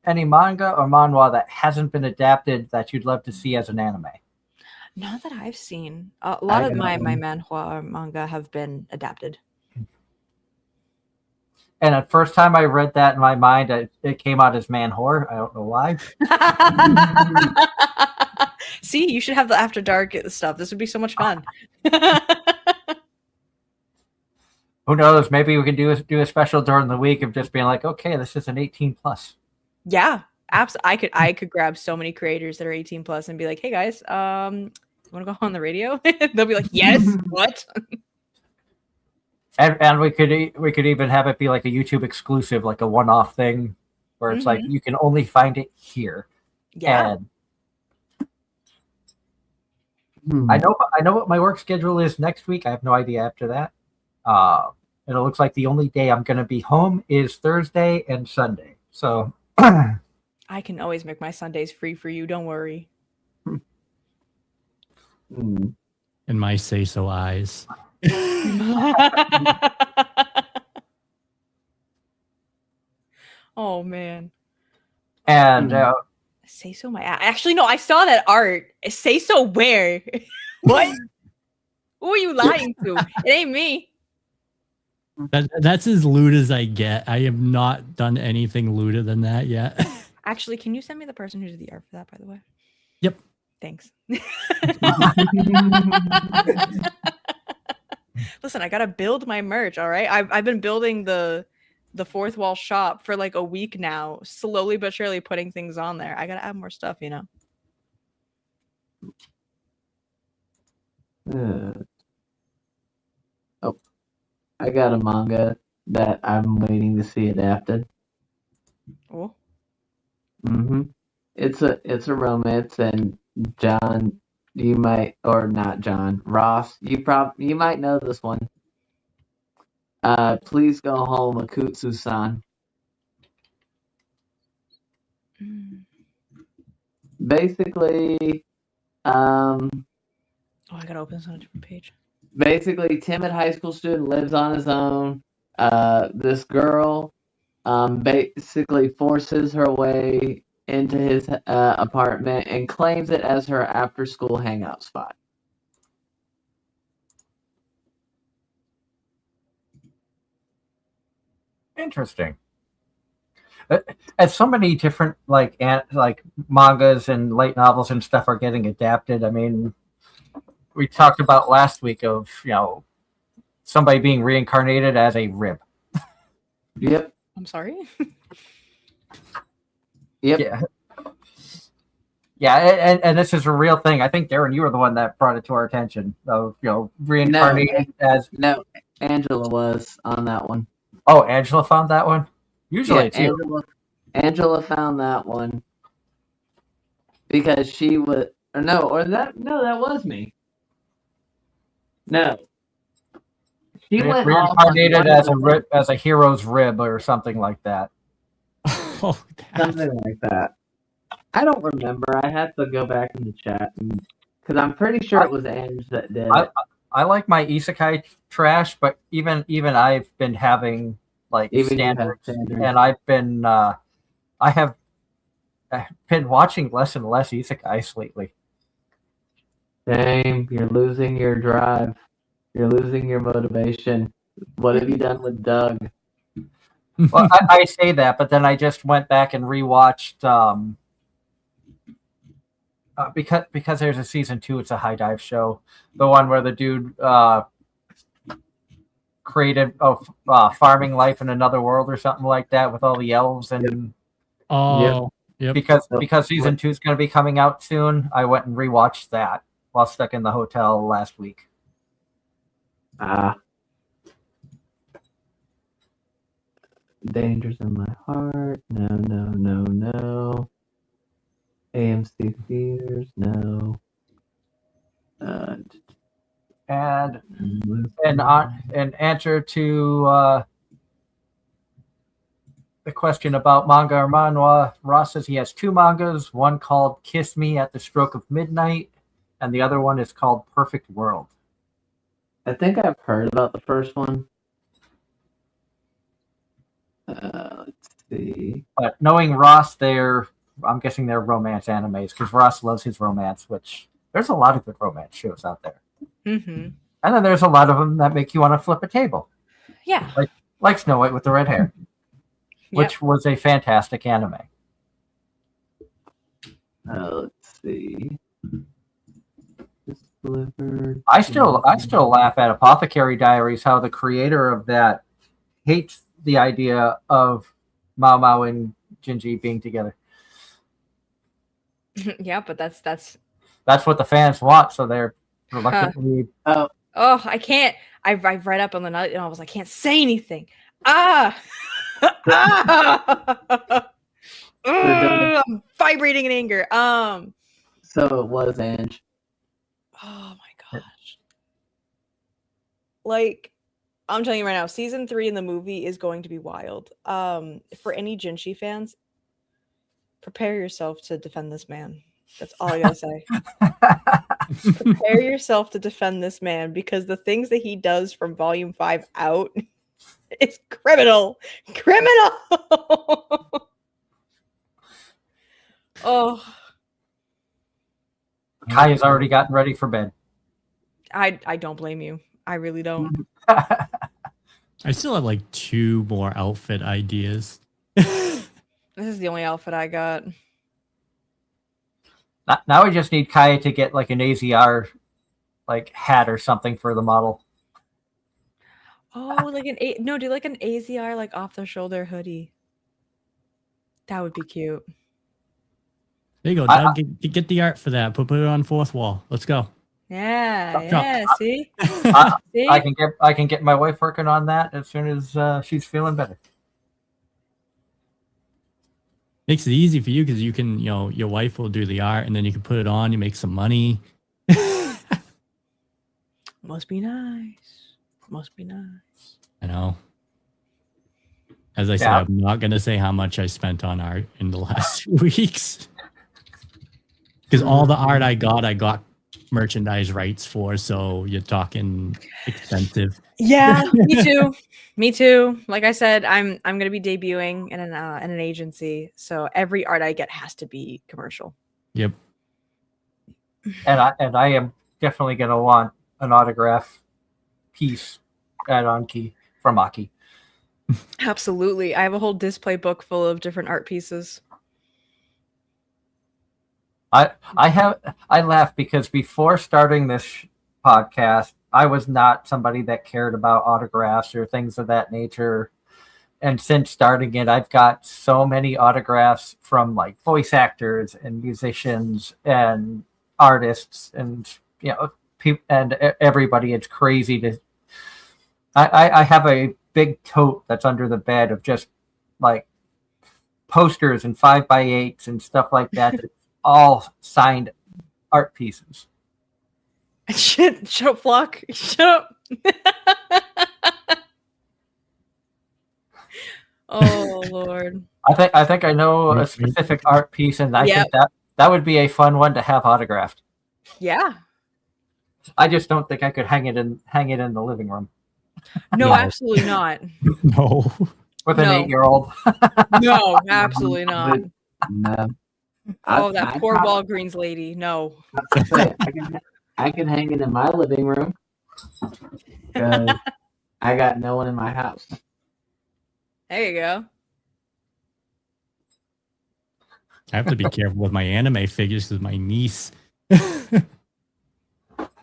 any manga or manhwa that hasn't been adapted that you'd love to see as an anime? Not that I've seen. A lot of my manhwa or manga have been adapted. And at first time I read that in my mind, it came out as man-whore. I don't know why. See, you should have the After Dark stuff. This would be so much fun. Who knows? Maybe we can do a special during the week of just being like, okay, this is an 18 plus. Yeah, absolutely. I could grab so many creators that are 18 plus and be like, hey guys, you want to go on the radio? They'll be like, yes. What? And we could even have it be like a YouTube exclusive, like a one-off thing, where it's like you can only find it here. Yeah. And I know what my work schedule is next week. I have no idea after that. And it looks like the only day I'm going to be home is Thursday and Sunday. So I can always make my Sundays free for you. Don't worry. In my say-so eyes. Oh man. And Say so my actually no, I saw that art. Say so where? What? Who are you lying to? It ain't me. That's as lewd as I get. I have not done anything lewder than that yet. Actually, can you send me the person who did the art for that, by the way? Yep. Thanks. Listen, I gotta build my merch, all right? I've been building the fourth wall shop for like a week now, slowly but surely putting things on there. I gotta add more stuff, you know. Oh, I got a manga that I'm waiting to see adapted. Oh. It's a romance, and John, you might, or not John, Ross, you might know this one. Please go home, Akutsu-san. Basically, Oh, I gotta open this on a different page. basically, timid high school student lives on his own. This girl, basically forces her way into his apartment and claims it as her after-school hangout spot. Interesting. As so many different like mangas and light novels and stuff are getting adapted. I mean, we talked about last week of somebody being reincarnated as a rib. Yep. I'm sorry. Yep. Yeah. Yeah, and this is a real thing. I think Darren, you were the one that brought it to our attention of reincarnated as. No, Angela was on that one. Oh, Angela found that one. Usually, yeah, it's you. Angela found that one because she was, that was me. No, she went reincarnated as a hero's rib or something like that. Oh, something like that. I don't remember. I have to go back in the chat because I'm pretty sure it was Ange that did it. I like my isekai trash, but even I've been having like standards, and I have been watching less and less isekais lately. Same. You're losing your drive. You're losing your motivation. What have you done with Doug? Well, I say that, but then I just went back and rewatched because there's a season 2. It's a high dive show, the one where the dude created farming life in another world or something like that with all the elves and. Yep. Because season 2 is going to be coming out soon, I went and rewatched that while stuck in the hotel last week. Dangers in my heart. No. AMC theaters. No. And in answer to the question about manga or manhwa, Ross says he has 2 mangas, one called Kiss Me at the Stroke of Midnight, and the other one is called Perfect World. I think I've heard about the first one. Let's see. But knowing Ross, I'm guessing they're romance animes, because Ross loves his romance, which there's a lot of good romance shows out there. Mm-hmm. And then there's a lot of them that make you want to flip a table. Yeah. Like Snow White with the red hair. Which was a fantastic anime. Let's see. I still laugh at Apothecary Diaries, how the creator of that hates the idea of Mao Mao and Jinji being together. Yeah, but that's what the fans want, so they're reluctantly. Oh, I can't. I've read up on the night and I was like, I can't say anything. I'm vibrating in anger. So it was Ange. Oh my gosh. Like, I'm telling you right now, season 3 in the movie is going to be wild. For any Jinshi fans, prepare yourself to defend this man. That's all I gotta say. Prepare yourself to defend this man, because the things that he does from volume 5 out It's criminal. Criminal. Oh, Kai has already gotten ready for bed. I don't blame you. I really don't. I still have like 2 more outfit ideas. This is the only outfit I got. Now we just need Kaya to get like an AZR like hat or something for the model. Oh, like do like an AZR like off the shoulder hoodie. That would be cute. There you go, Doug. Get the art for that. Put it on 4th wall. Let's go. Yeah, Drop. yeah. See, see. I can get my wife working on that as soon as she's feeling better. Makes it easy for you because you can, your wife will do the art and then you can put it on. You make some money. Must be nice. Must be nice. I know. As I said, I'm not going to say how much I spent on art in the last 2 weeks. Because all the art I got merchandise rights for. So you're talking expensive. Yeah, me too. Me too. Like I said, I'm going to be debuting in an agency. So every art I get has to be commercial. Yep. And I am definitely going to want an autograph piece add-on key from Aki. Absolutely. I have a whole display book full of different art pieces. I laugh because before starting this podcast, I was not somebody that cared about autographs or things of that nature. And since starting it, I've got so many autographs from like voice actors and musicians and artists and and everybody. It's crazy to. I have a big tote that's under the bed of just like posters and 5x8s and stuff like that. All signed art pieces. Shut up, Flock. Shut up. Oh Lord. I think I know a specific art piece, and I think that would be a fun one to have autographed. Yeah. I just don't think I could hang it in the living room. No, absolutely not. No. With an 8-year-old. No, absolutely not. No. Oh, that poor Walgreens lady. No. I can hang it in my living room because I got no one in my house. There you go. I have to be careful with my anime figures because my niece.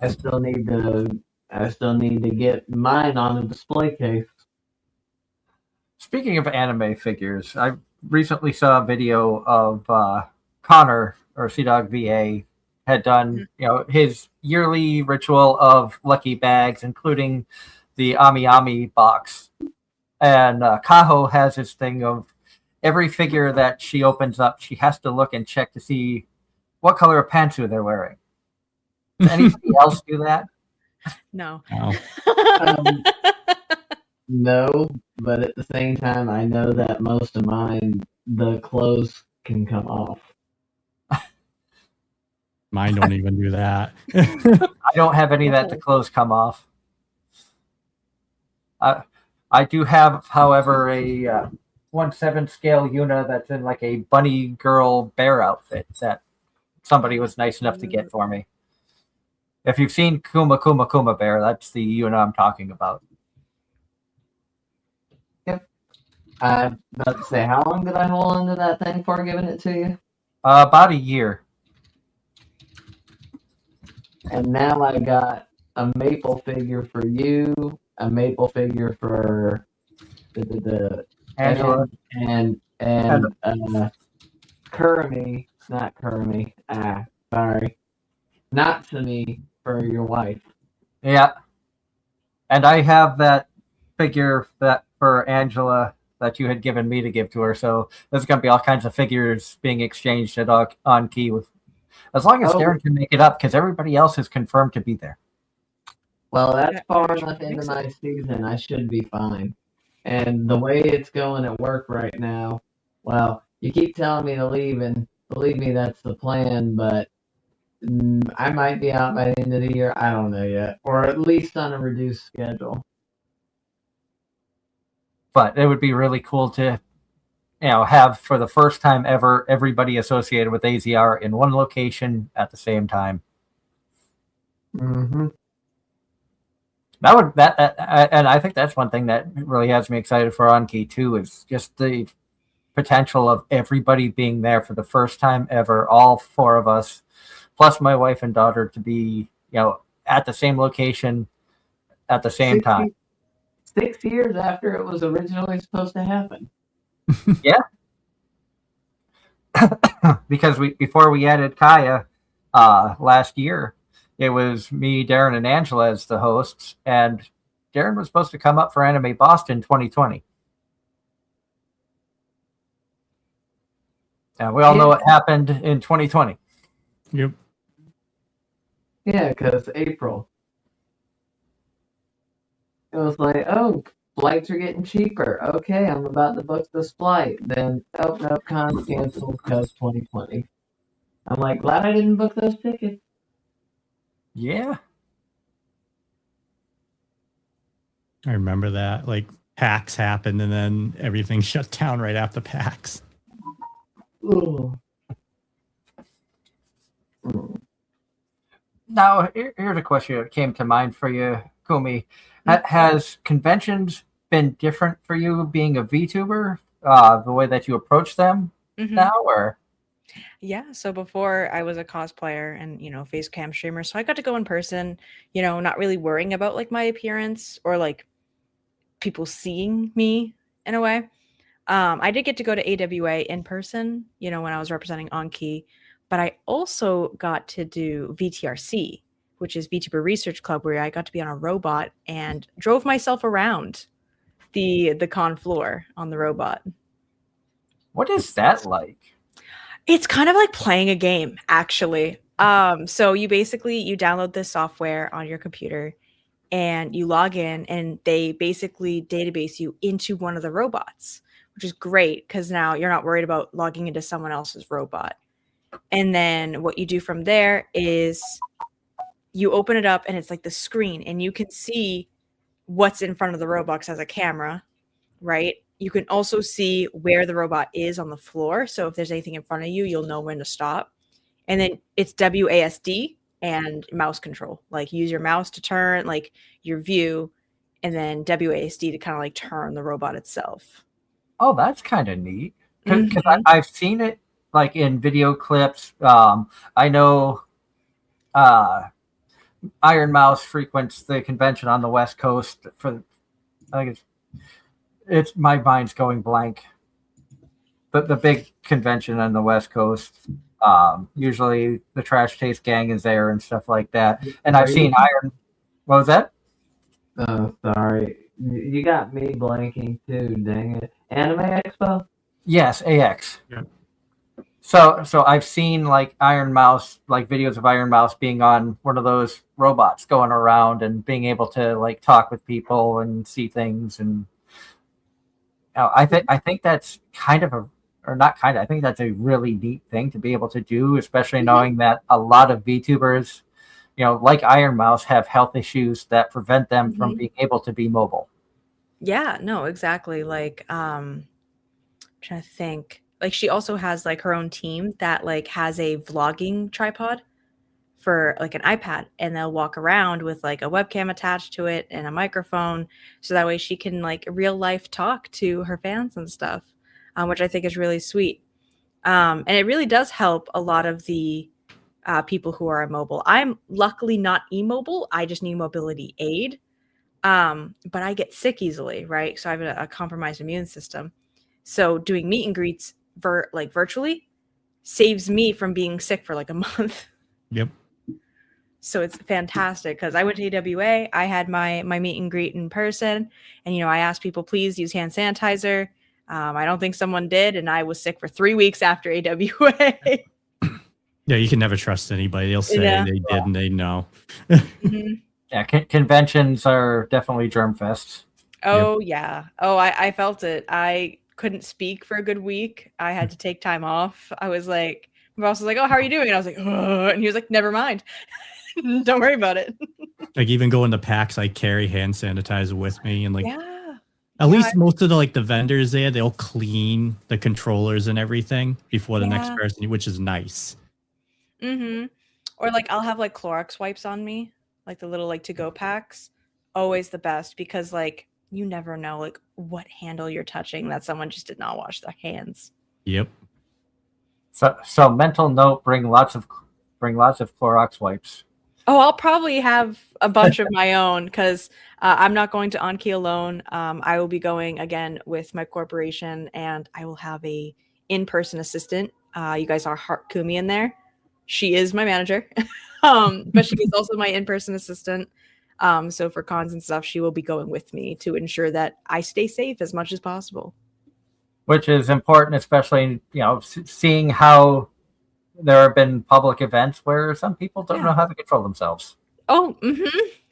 I still need to get mine on a display case. Speaking of anime figures, I recently saw a video of Connor or Dog VA had done his yearly ritual of lucky bags, including the Ami Ami box. And Kaho has this thing of every figure that she opens up, she has to look and check to see what color of pantsuit they're wearing. Does anybody else do that? No. No, but at the same time, I know that most of mine, the clothes can come off. Mine don't even do that. I don't have any that the clothes come off. I do have, however, a 1/7 scale Yuna that's in like a bunny girl bear outfit that somebody was nice enough to get for me. If you've seen Kuma Bear, that's the Yuna I'm talking about. Yep. I'm about to say, how long did I hold on to that thing for giving it to you? About a year. And now I got a maple figure for you, a maple figure for the Angela and Kurumi, not Kurumi. Sorry, Natsumi for your wife. Yeah, and I have that figure that for Angela that you had given me to give to her. So there's going to be all kinds of figures being exchanged at on key with, as long as Darren can make it up, because everybody else is confirmed to be there. Well, that's far enough into my season. I should be fine. And the way it's going at work right now, well, you keep telling me to leave, and believe me, that's the plan, but I might be out by the end of the year. I don't know yet. Or at least on a reduced schedule. but it would be really cool to, have for the first time ever everybody associated with AZR in one location at the same time. Mm-hmm. And I think that's one thing that really has me excited for Anki too, is just the potential of everybody being there for the first time ever, all four of us, plus my wife and daughter, to be, at the same location at the same time. 6 years after it was originally supposed to happen. Yeah. Because before we added Kaya last year, it was me, Darren, and Angela as the hosts, and Darren was supposed to come up for Anime Boston 2020. And we all know what happened in 2020. Yep. Yeah, because April. It was like, oh, flights are getting cheaper. Okay, I'm about to book this flight. Then, oh, no, con's canceled because 2020. I'm like, glad I didn't book those tickets. Yeah. I remember that. Like, PAX happened and then everything shut down right after PAX. Ooh. Now, here's a question that came to mind for you, Kumi. Has conventions been different for you being a VTuber? The way that you approach them now, or? Yeah, so before I was a cosplayer and, face cam streamer, so I got to go in person, not really worrying about like my appearance or like people seeing me in a way. I did get to go to AWA in person, when I was representing Anki, but I also got to do VTRC, which is VTuber Research Club, where I got to be on a robot and drove myself around the con floor on the robot. What is that like? It's kind of like playing a game, actually. So you download this software on your computer and you log in, and they basically database you into one of the robots, which is great because now you're not worried about logging into someone else's robot. And then what you do from there is you open it up and it's like the screen, and you can see what's in front of the robot as a camera, right? You can also see where the robot is on the floor. So if there's anything in front of you, you'll know when to stop. And then it's WASD and mouse control. Like, use your mouse to turn, like, your view, and then WASD to kind of like turn the robot itself. Oh, that's kind of neat. Because I've seen it like in video clips. I know Iron Mouse frequents the convention on the West Coast for, I think it's my mind's going blank. But the big convention on the West Coast, usually the Trash Taste Gang is there and stuff like that. And I've seen Iron. What was that? Oh, sorry. You got me blanking too, dang it. Anime Expo? Yes, AX. Yeah. So I've seen like Iron Mouse, like videos of Iron Mouse being on one of those robots going around and being able to like talk with people and see things. And I think that's I think that's a really neat thing to be able to do, especially knowing that a lot of VTubers, like Iron Mouse, have health issues that prevent them from being able to be mobile. Yeah, no, exactly. Like, I'm trying to think. Like, she also has like her own team that like has a vlogging tripod for like an iPad, and they'll walk around with like a webcam attached to it and a microphone, so that way she can like real life talk to her fans and stuff, which I think is really sweet. And it really does help a lot of the people who are immobile. I'm luckily not immobile. I just need mobility aid. But I get sick easily, right? So I have a compromised immune system. So doing meet and greets virtually saves me from being sick for like a month. Yep. So it's fantastic because I went to AWA. I had my meet and greet in person, and I asked people, please use hand sanitizer. I don't think someone did, and I was sick for 3 weeks after AWA. Yeah, you can never trust anybody. They'll say they did and they know. Yeah, conventions are definitely germ fests. Oh, yeah. Oh, I felt it. I couldn't speak for a good week. I had to take time off. I was like, my boss was like, oh, how are you doing? And I was like, ugh. And he was like, never mind. Don't worry about it. Like, even going to PAX, I carry hand sanitizer with me. And like, At least most of the vendors there, they'll clean the controllers and everything before the next person, which is nice. Mm-hmm. Or like I'll have like Clorox wipes on me, like the little like to-go packs. Always the best because like you never know like what handle you're touching that someone just did not wash their hands. Yep. So mental note: bring lots of Clorox wipes. Oh, I'll probably have a bunch of my own because I'm not going to Anki alone. I will be going again with my corporation, and I will have a in-person assistant. You guys are Kumi in there. She is my manager, but she is also my in-person assistant. So for cons and stuff, she will be going with me to ensure that I stay safe as much as possible. Which is important, especially seeing how there have been public events where some people don't know how to control themselves. Oh,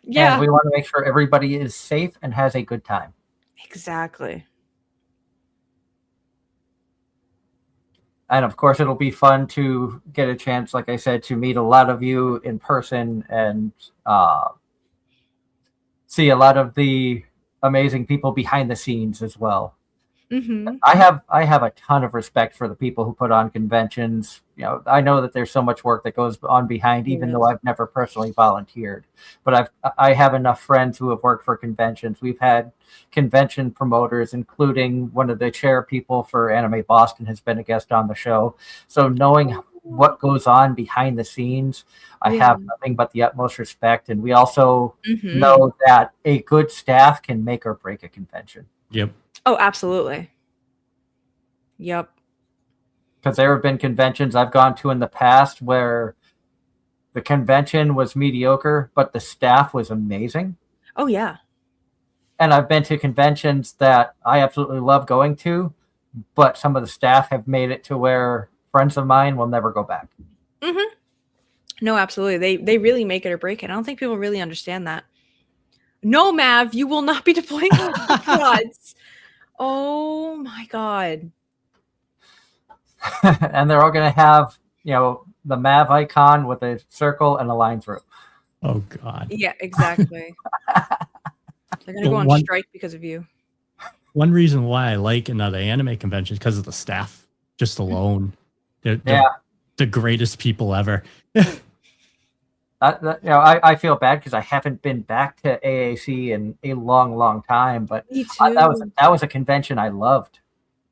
yeah. And we want to make sure everybody is safe and has a good time. Exactly. And of course, it'll be fun to get a chance, like I said, to meet a lot of you in person and see a lot of the amazing people behind the scenes as well. Mm-hmm. I have a ton of respect for the people who put on conventions. I know that there's so much work that goes on behind, even though I've never personally volunteered. But I have enough friends who have worked for conventions. We've had convention promoters, including one of the chair people for Anime Boston has been a guest on the show. So knowing what goes on behind the scenes, I have nothing but the utmost respect. And we also know that a good staff can make or break a convention. Yep. Oh, absolutely. Yep. Because there have been conventions I've gone to in the past where the convention was mediocre, but the staff was amazing. Oh, yeah. And I've been to conventions that I absolutely love going to, but some of the staff have made it to where friends of mine will never go back. Mm-hmm. No, absolutely. They really make it or break it. I don't think people really understand that. No, Mav, you will not be deploying quads. Oh my god. And they're all going to have, the Mav icon with a circle and a line through. Oh god. Yeah, exactly. They're going to go on strike because of you. One reason why I like another anime convention is because of the staff, just alone. They're the greatest people ever. I feel bad because I haven't been back to AAC in a long, long time. But Me too. That was a convention I loved.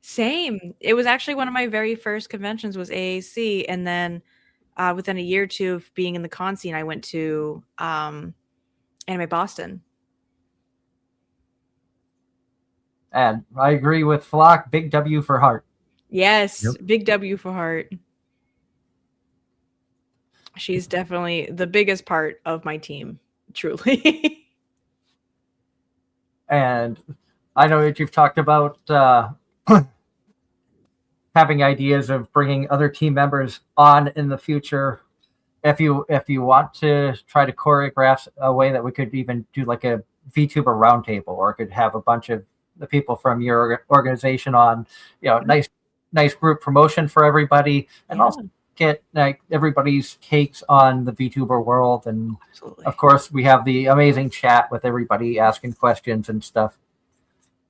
Same. It was actually one of my very first conventions was AAC, and then within a year or two of being in the con scene, I went to Anime Boston. And I agree with Flock. Big W for Heart. Yes, big W for Heart. She's definitely the biggest part of my team, truly. And I know that you've talked about having ideas of bringing other team members on in the future. If you want to try to choreograph a way that we could even do like a VTuber roundtable, or could have a bunch of the people from your organization on, nice group promotion for everybody, and also get like everybody's takes on the VTuber world. And of course we have the amazing chat with everybody asking questions and stuff.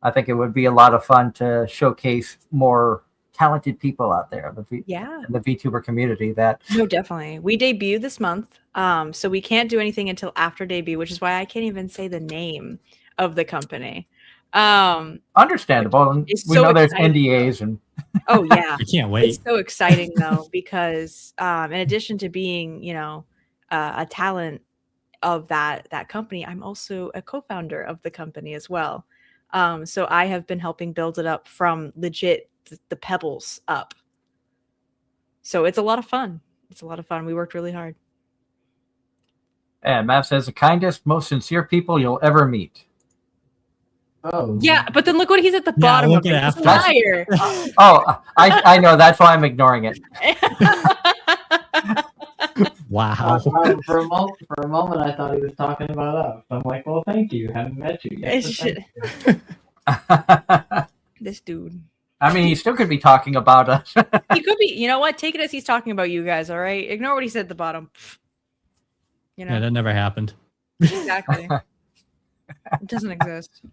I think it would be a lot of fun to showcase more talented people out there in the VTuber community. No, definitely. We debut this month, so we can't do anything until after debut, which is why I can't even say the name of the company. Understandable. We know there's NDAs and oh yeah, I can't wait. It's so exciting though, because in addition to being a talent of that company, I'm also a co-founder of the company as well. So I have been helping build it up from legit the pebbles up. So it's a lot of fun. We worked really hard. And Mav says the kindest, most sincere people you'll ever meet. Oh. Yeah, but then look what he's at the bottom of it. He's a liar. I know. That's why I'm ignoring it. Wow. For a moment, I thought he was talking about us. I'm like, well, thank you. Haven't met you yet. This dude. I mean, he still could be talking about us. He could be. You know what? Take it as he's talking about you guys, all right? Ignore what he said at the bottom. Yeah, that never happened. Exactly. It doesn't exist.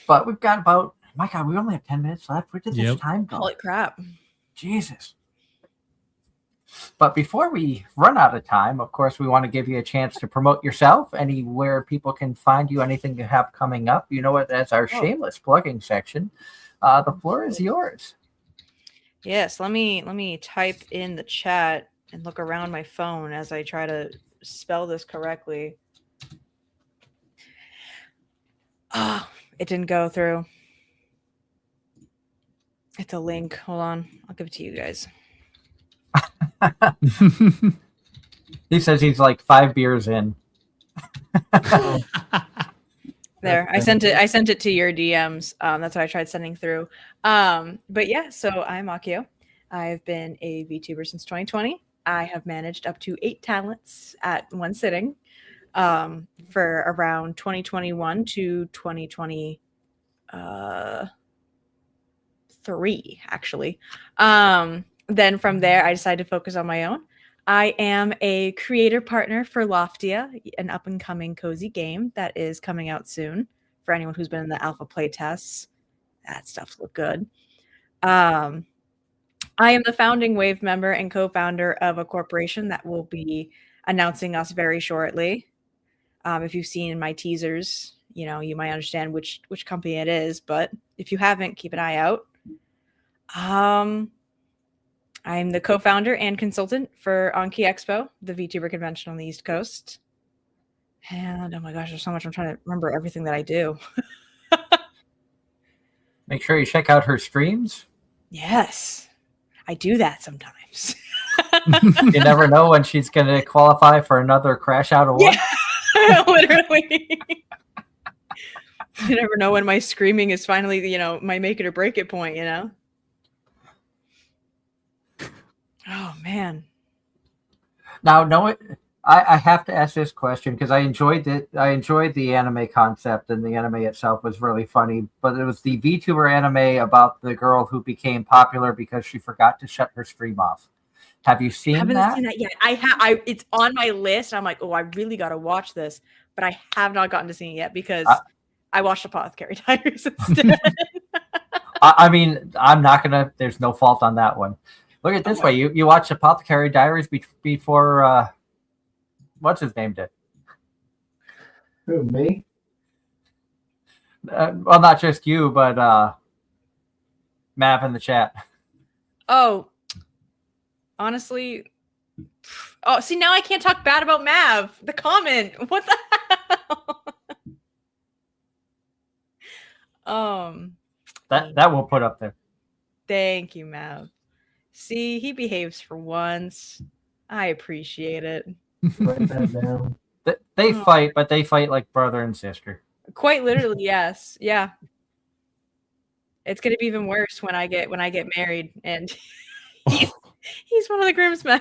But we've got about, my God, we only have 10 minutes left. Where did this Yep. time go? Holy crap. Jesus. But before we run out of time, of course, we want to give you a chance to promote yourself, anywhere people can find you, anything you have coming up. You know what? That's our shameless plugging section. The floor is yours. Yes, let me type in the chat and look around my phone as I try to spell this correctly. Oh, it didn't go through. It's a link. Hold on. I'll give it to you guys. He says he's like 5 beers in. There, I sent it to your DMs. That's what I tried sending through. But yeah, so I'm Akiyo. I've been a VTuber since 2020. I have managed up to 8 talents at one sitting for around 2021 to 2023, actually. Then from there, I decided to focus on my own. I am a creator partner for Loftia, an up-and-coming cozy game that is coming out soon for anyone who's been in the alpha playtests. That stuff's look good. I am the founding Wave member and co-founder of a corporation that will be announcing us very shortly. If you've seen my teasers, you know, you might understand which company it is, but if you haven't, keep an eye out. I'm the co-founder and consultant for Anki Expo, the VTuber convention on the East Coast. And oh my gosh, there's so much. I'm trying to remember everything that I do. Make sure you check out her streams. Yes, I do that sometimes. You never know when she's going to qualify for another Crash Out award. Yeah, literally. You never know when my screaming is finally, my make it or break it point, Oh, man. Now, I have to ask this question because I enjoyed it. I enjoyed the anime concept, and the anime itself was really funny. But it was the VTuber anime about the girl who became popular because she forgot to shut her stream off. Have you seen that? I haven't seen that yet. It's on my list. I'm like, oh, I really got to watch this, but I have not gotten to see it yet because I watched Apothecary Diaries instead. I mean, I'm not gonna. There's no fault on that one. Look at it this way: you watched Apothecary Diaries before. What's his name did? Who, me? Well, not just you, but Mav in the chat. Oh, honestly. Oh, see, now I can't talk bad about Mav. The comment. What the hell? That we'll put up there. Thank you, Mav. See, he behaves for once. I appreciate it. Write that down. They fight, but they fight like brother and sister. Quite literally, yes. Yeah. It's gonna be even worse when I get married, and he's one of the groomsmen.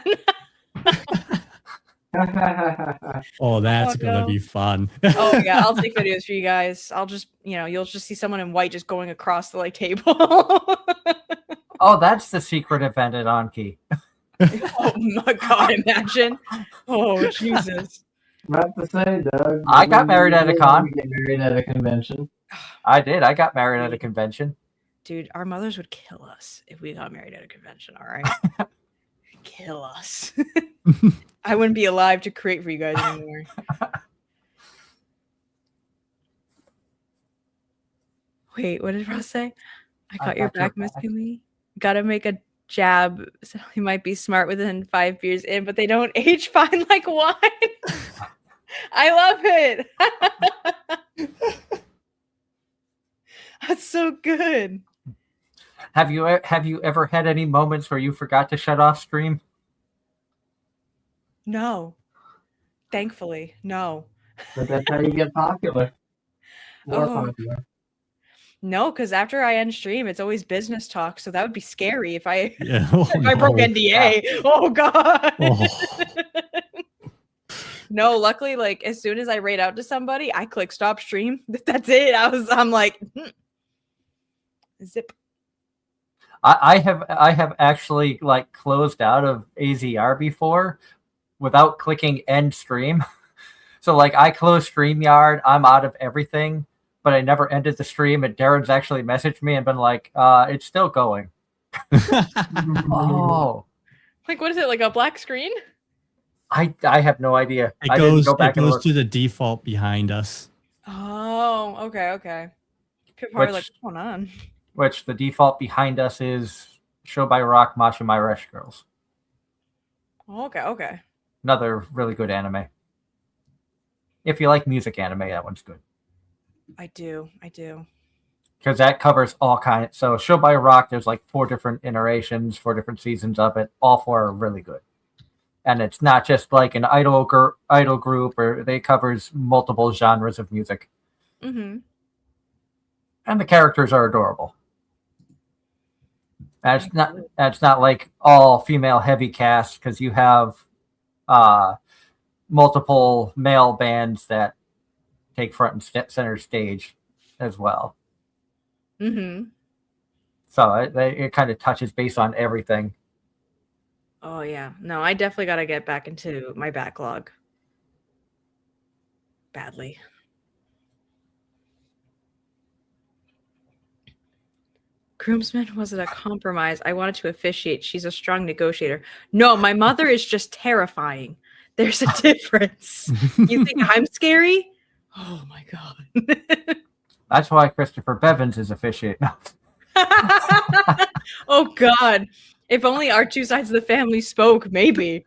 Oh, that's gonna be fun. Oh yeah, I'll take videos for you guys. I'll just, you'll just see someone in white just going across the table. Oh, that's the secret event at Anki. Oh my God, imagine. Oh, Jesus. About to say, Doug. I got married at a con. Get married at a convention. I did. I got married at a convention. Dude, our mothers would kill us if we got married at a convention, all right? Kill us. I wouldn't be alive to create for you guys anymore. Wait, what did Ross say? I got your back, Miss Kumi. Gotta make a jab. So he might be smart within 5 beers in, but they don't age fine like wine. I love it. That's so good. Have you ever had any moments where you forgot to shut off stream? No. Thankfully, no. But that's how you get popular. More popular. No, because after I end stream, it's always business talk. So that would be scary if I if I broke NDA. Oh God. Oh. No, luckily, as soon as I raid out to somebody, I click stop stream. That's it. I'm like, zip. I have actually closed out of AZR before without clicking end stream. So I close StreamYard, I'm out of everything. but I never ended the stream. And Darren's actually messaged me and been like, "It's still going." Oh, Like, what is it? Like a black screen? I have no idea. It I didn't goes go back and look. to the default behind us. Oh, okay. People are like, what's going on? Which the default behind us is Show by Rock, Masha My Rush Girls. Okay. Another really good anime. If you like music anime, that one's good. I do. Because that covers all kinds. So Show by Rock, there's like 4 different iterations, 4 different seasons of it. All 4 are really good. And it's not just like an idol group, or they covers multiple genres of music. Mm-hmm. And the characters are adorable. And it's not like all female heavy cast, because you have multiple male bands that take front and center stage as well. Mm-hmm. So it kind of touches base on everything. Oh yeah. No, I definitely got to get back into my backlog. Badly. Groomsman, was it a compromise? I wanted to officiate. She's a strong negotiator. No, my mother is just terrifying. There's a difference. You think I'm scary? Oh my God. That's why Christopher Bevins is officiating. Oh God. If only our 2 sides of the family spoke, maybe.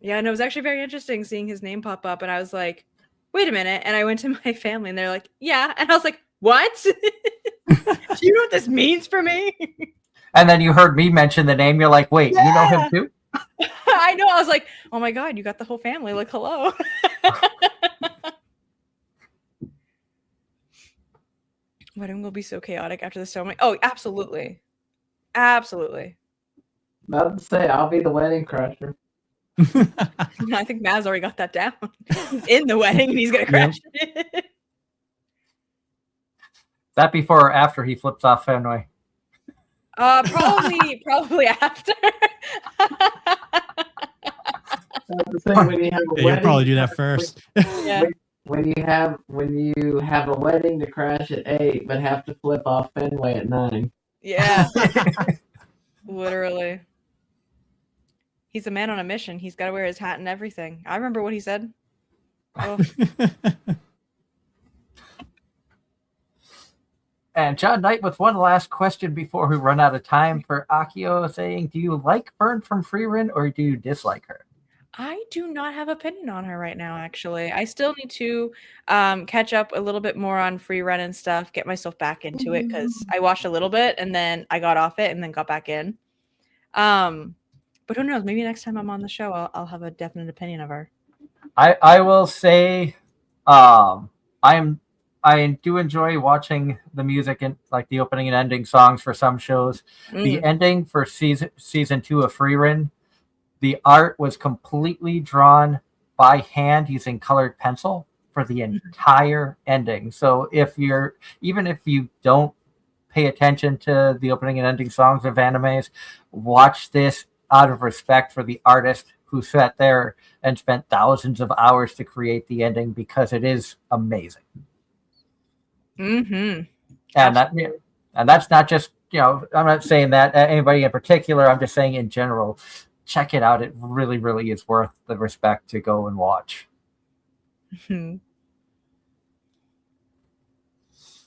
Yeah, and it was actually very interesting seeing his name pop up, and I was like, wait a minute. And I went to my family and they're like, yeah. And I was like, what? Do you know what this means for me? And then you heard me mention the name. You're like, wait, you know him too? I know. I was like, oh my God, you got the whole family. Like, hello. Wedding will be so chaotic after the ceremony. Oh, absolutely. Absolutely. About to say, I'll be the wedding crusher. I think Mav's already got that down. He's in the wedding and he's going to crash it. That before or after he flips off Fenway? Probably after. You'll probably do that first. Yeah. When you have a wedding to crash at 8, but have to flip off Fenway at 9. Yeah. Literally. He's a man on a mission. He's got to wear his hat and everything. I remember what he said. Oh. And John Knight with one last question before we run out of time for Akiyo, saying, do you like Fern from Freerun or do you dislike her? I do not have opinion on her right now, actually. I still need to catch up a little bit more on Freerun and stuff, get myself back into it, because I watched a little bit and then I got off it and then got back in. But who knows? Maybe next time I'm on the show, I'll have a definite opinion of her. I will say I do enjoy watching the music and like the opening and ending songs for some shows. The ending for season 2 of Freerun, the art was completely drawn by hand using colored pencil for the entire ending. So even if you don't pay attention to the opening and ending songs of animes, watch this out of respect for the artist who sat there and spent thousands of hours to create the ending, because it is amazing. Mm-hmm. And that's not just, I'm not saying that anybody in particular. I'm just saying in general, check it out. It really, really is worth the respect to go and watch. Mm-hmm.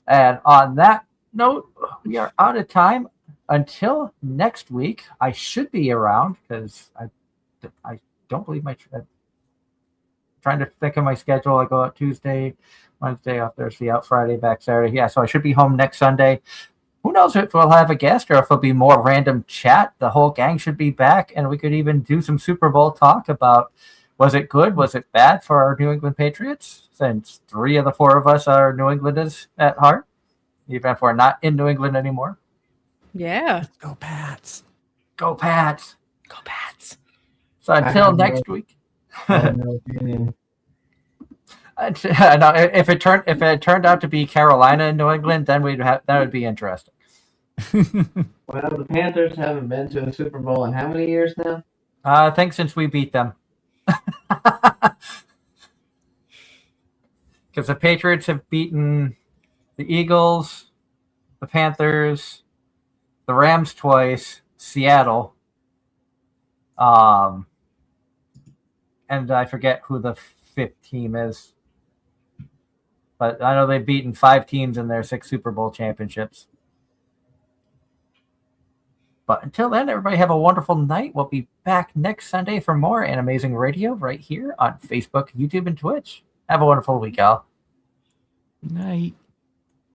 And on that note, we are out of time. Until next week, I should be around, because I don't believe I'm trying to think of my schedule. I go out Tuesday, Wednesday, off Thursday, out Friday, back Saturday. Yeah, so I should be home next Sunday. Who knows if we'll have a guest or if it'll be more random chat. The whole gang should be back, and we could even do some Super Bowl talk about, was it good, was it bad for our New England Patriots, since 3 of the 4 of us are New Englanders at heart, even if we're not in New England anymore. Yeah. Go Pats. Go Pats. Go Pats. So until next week. I have no opinion. No, if it turned out to be Carolina in New England, then that would be interesting. Well, the Panthers haven't been to a Super Bowl in how many years now? I think since we beat them. Because the Patriots have beaten the Eagles, the Panthers, the Rams twice, Seattle, and I forget who the fifth team is. But I know they've beaten 5 teams in their 6 Super Bowl championships. But until then, everybody have a wonderful night. We'll be back next Sunday for more Anime-Zing Radio right here on Facebook, YouTube, and Twitch. Have a wonderful week, Al. Night.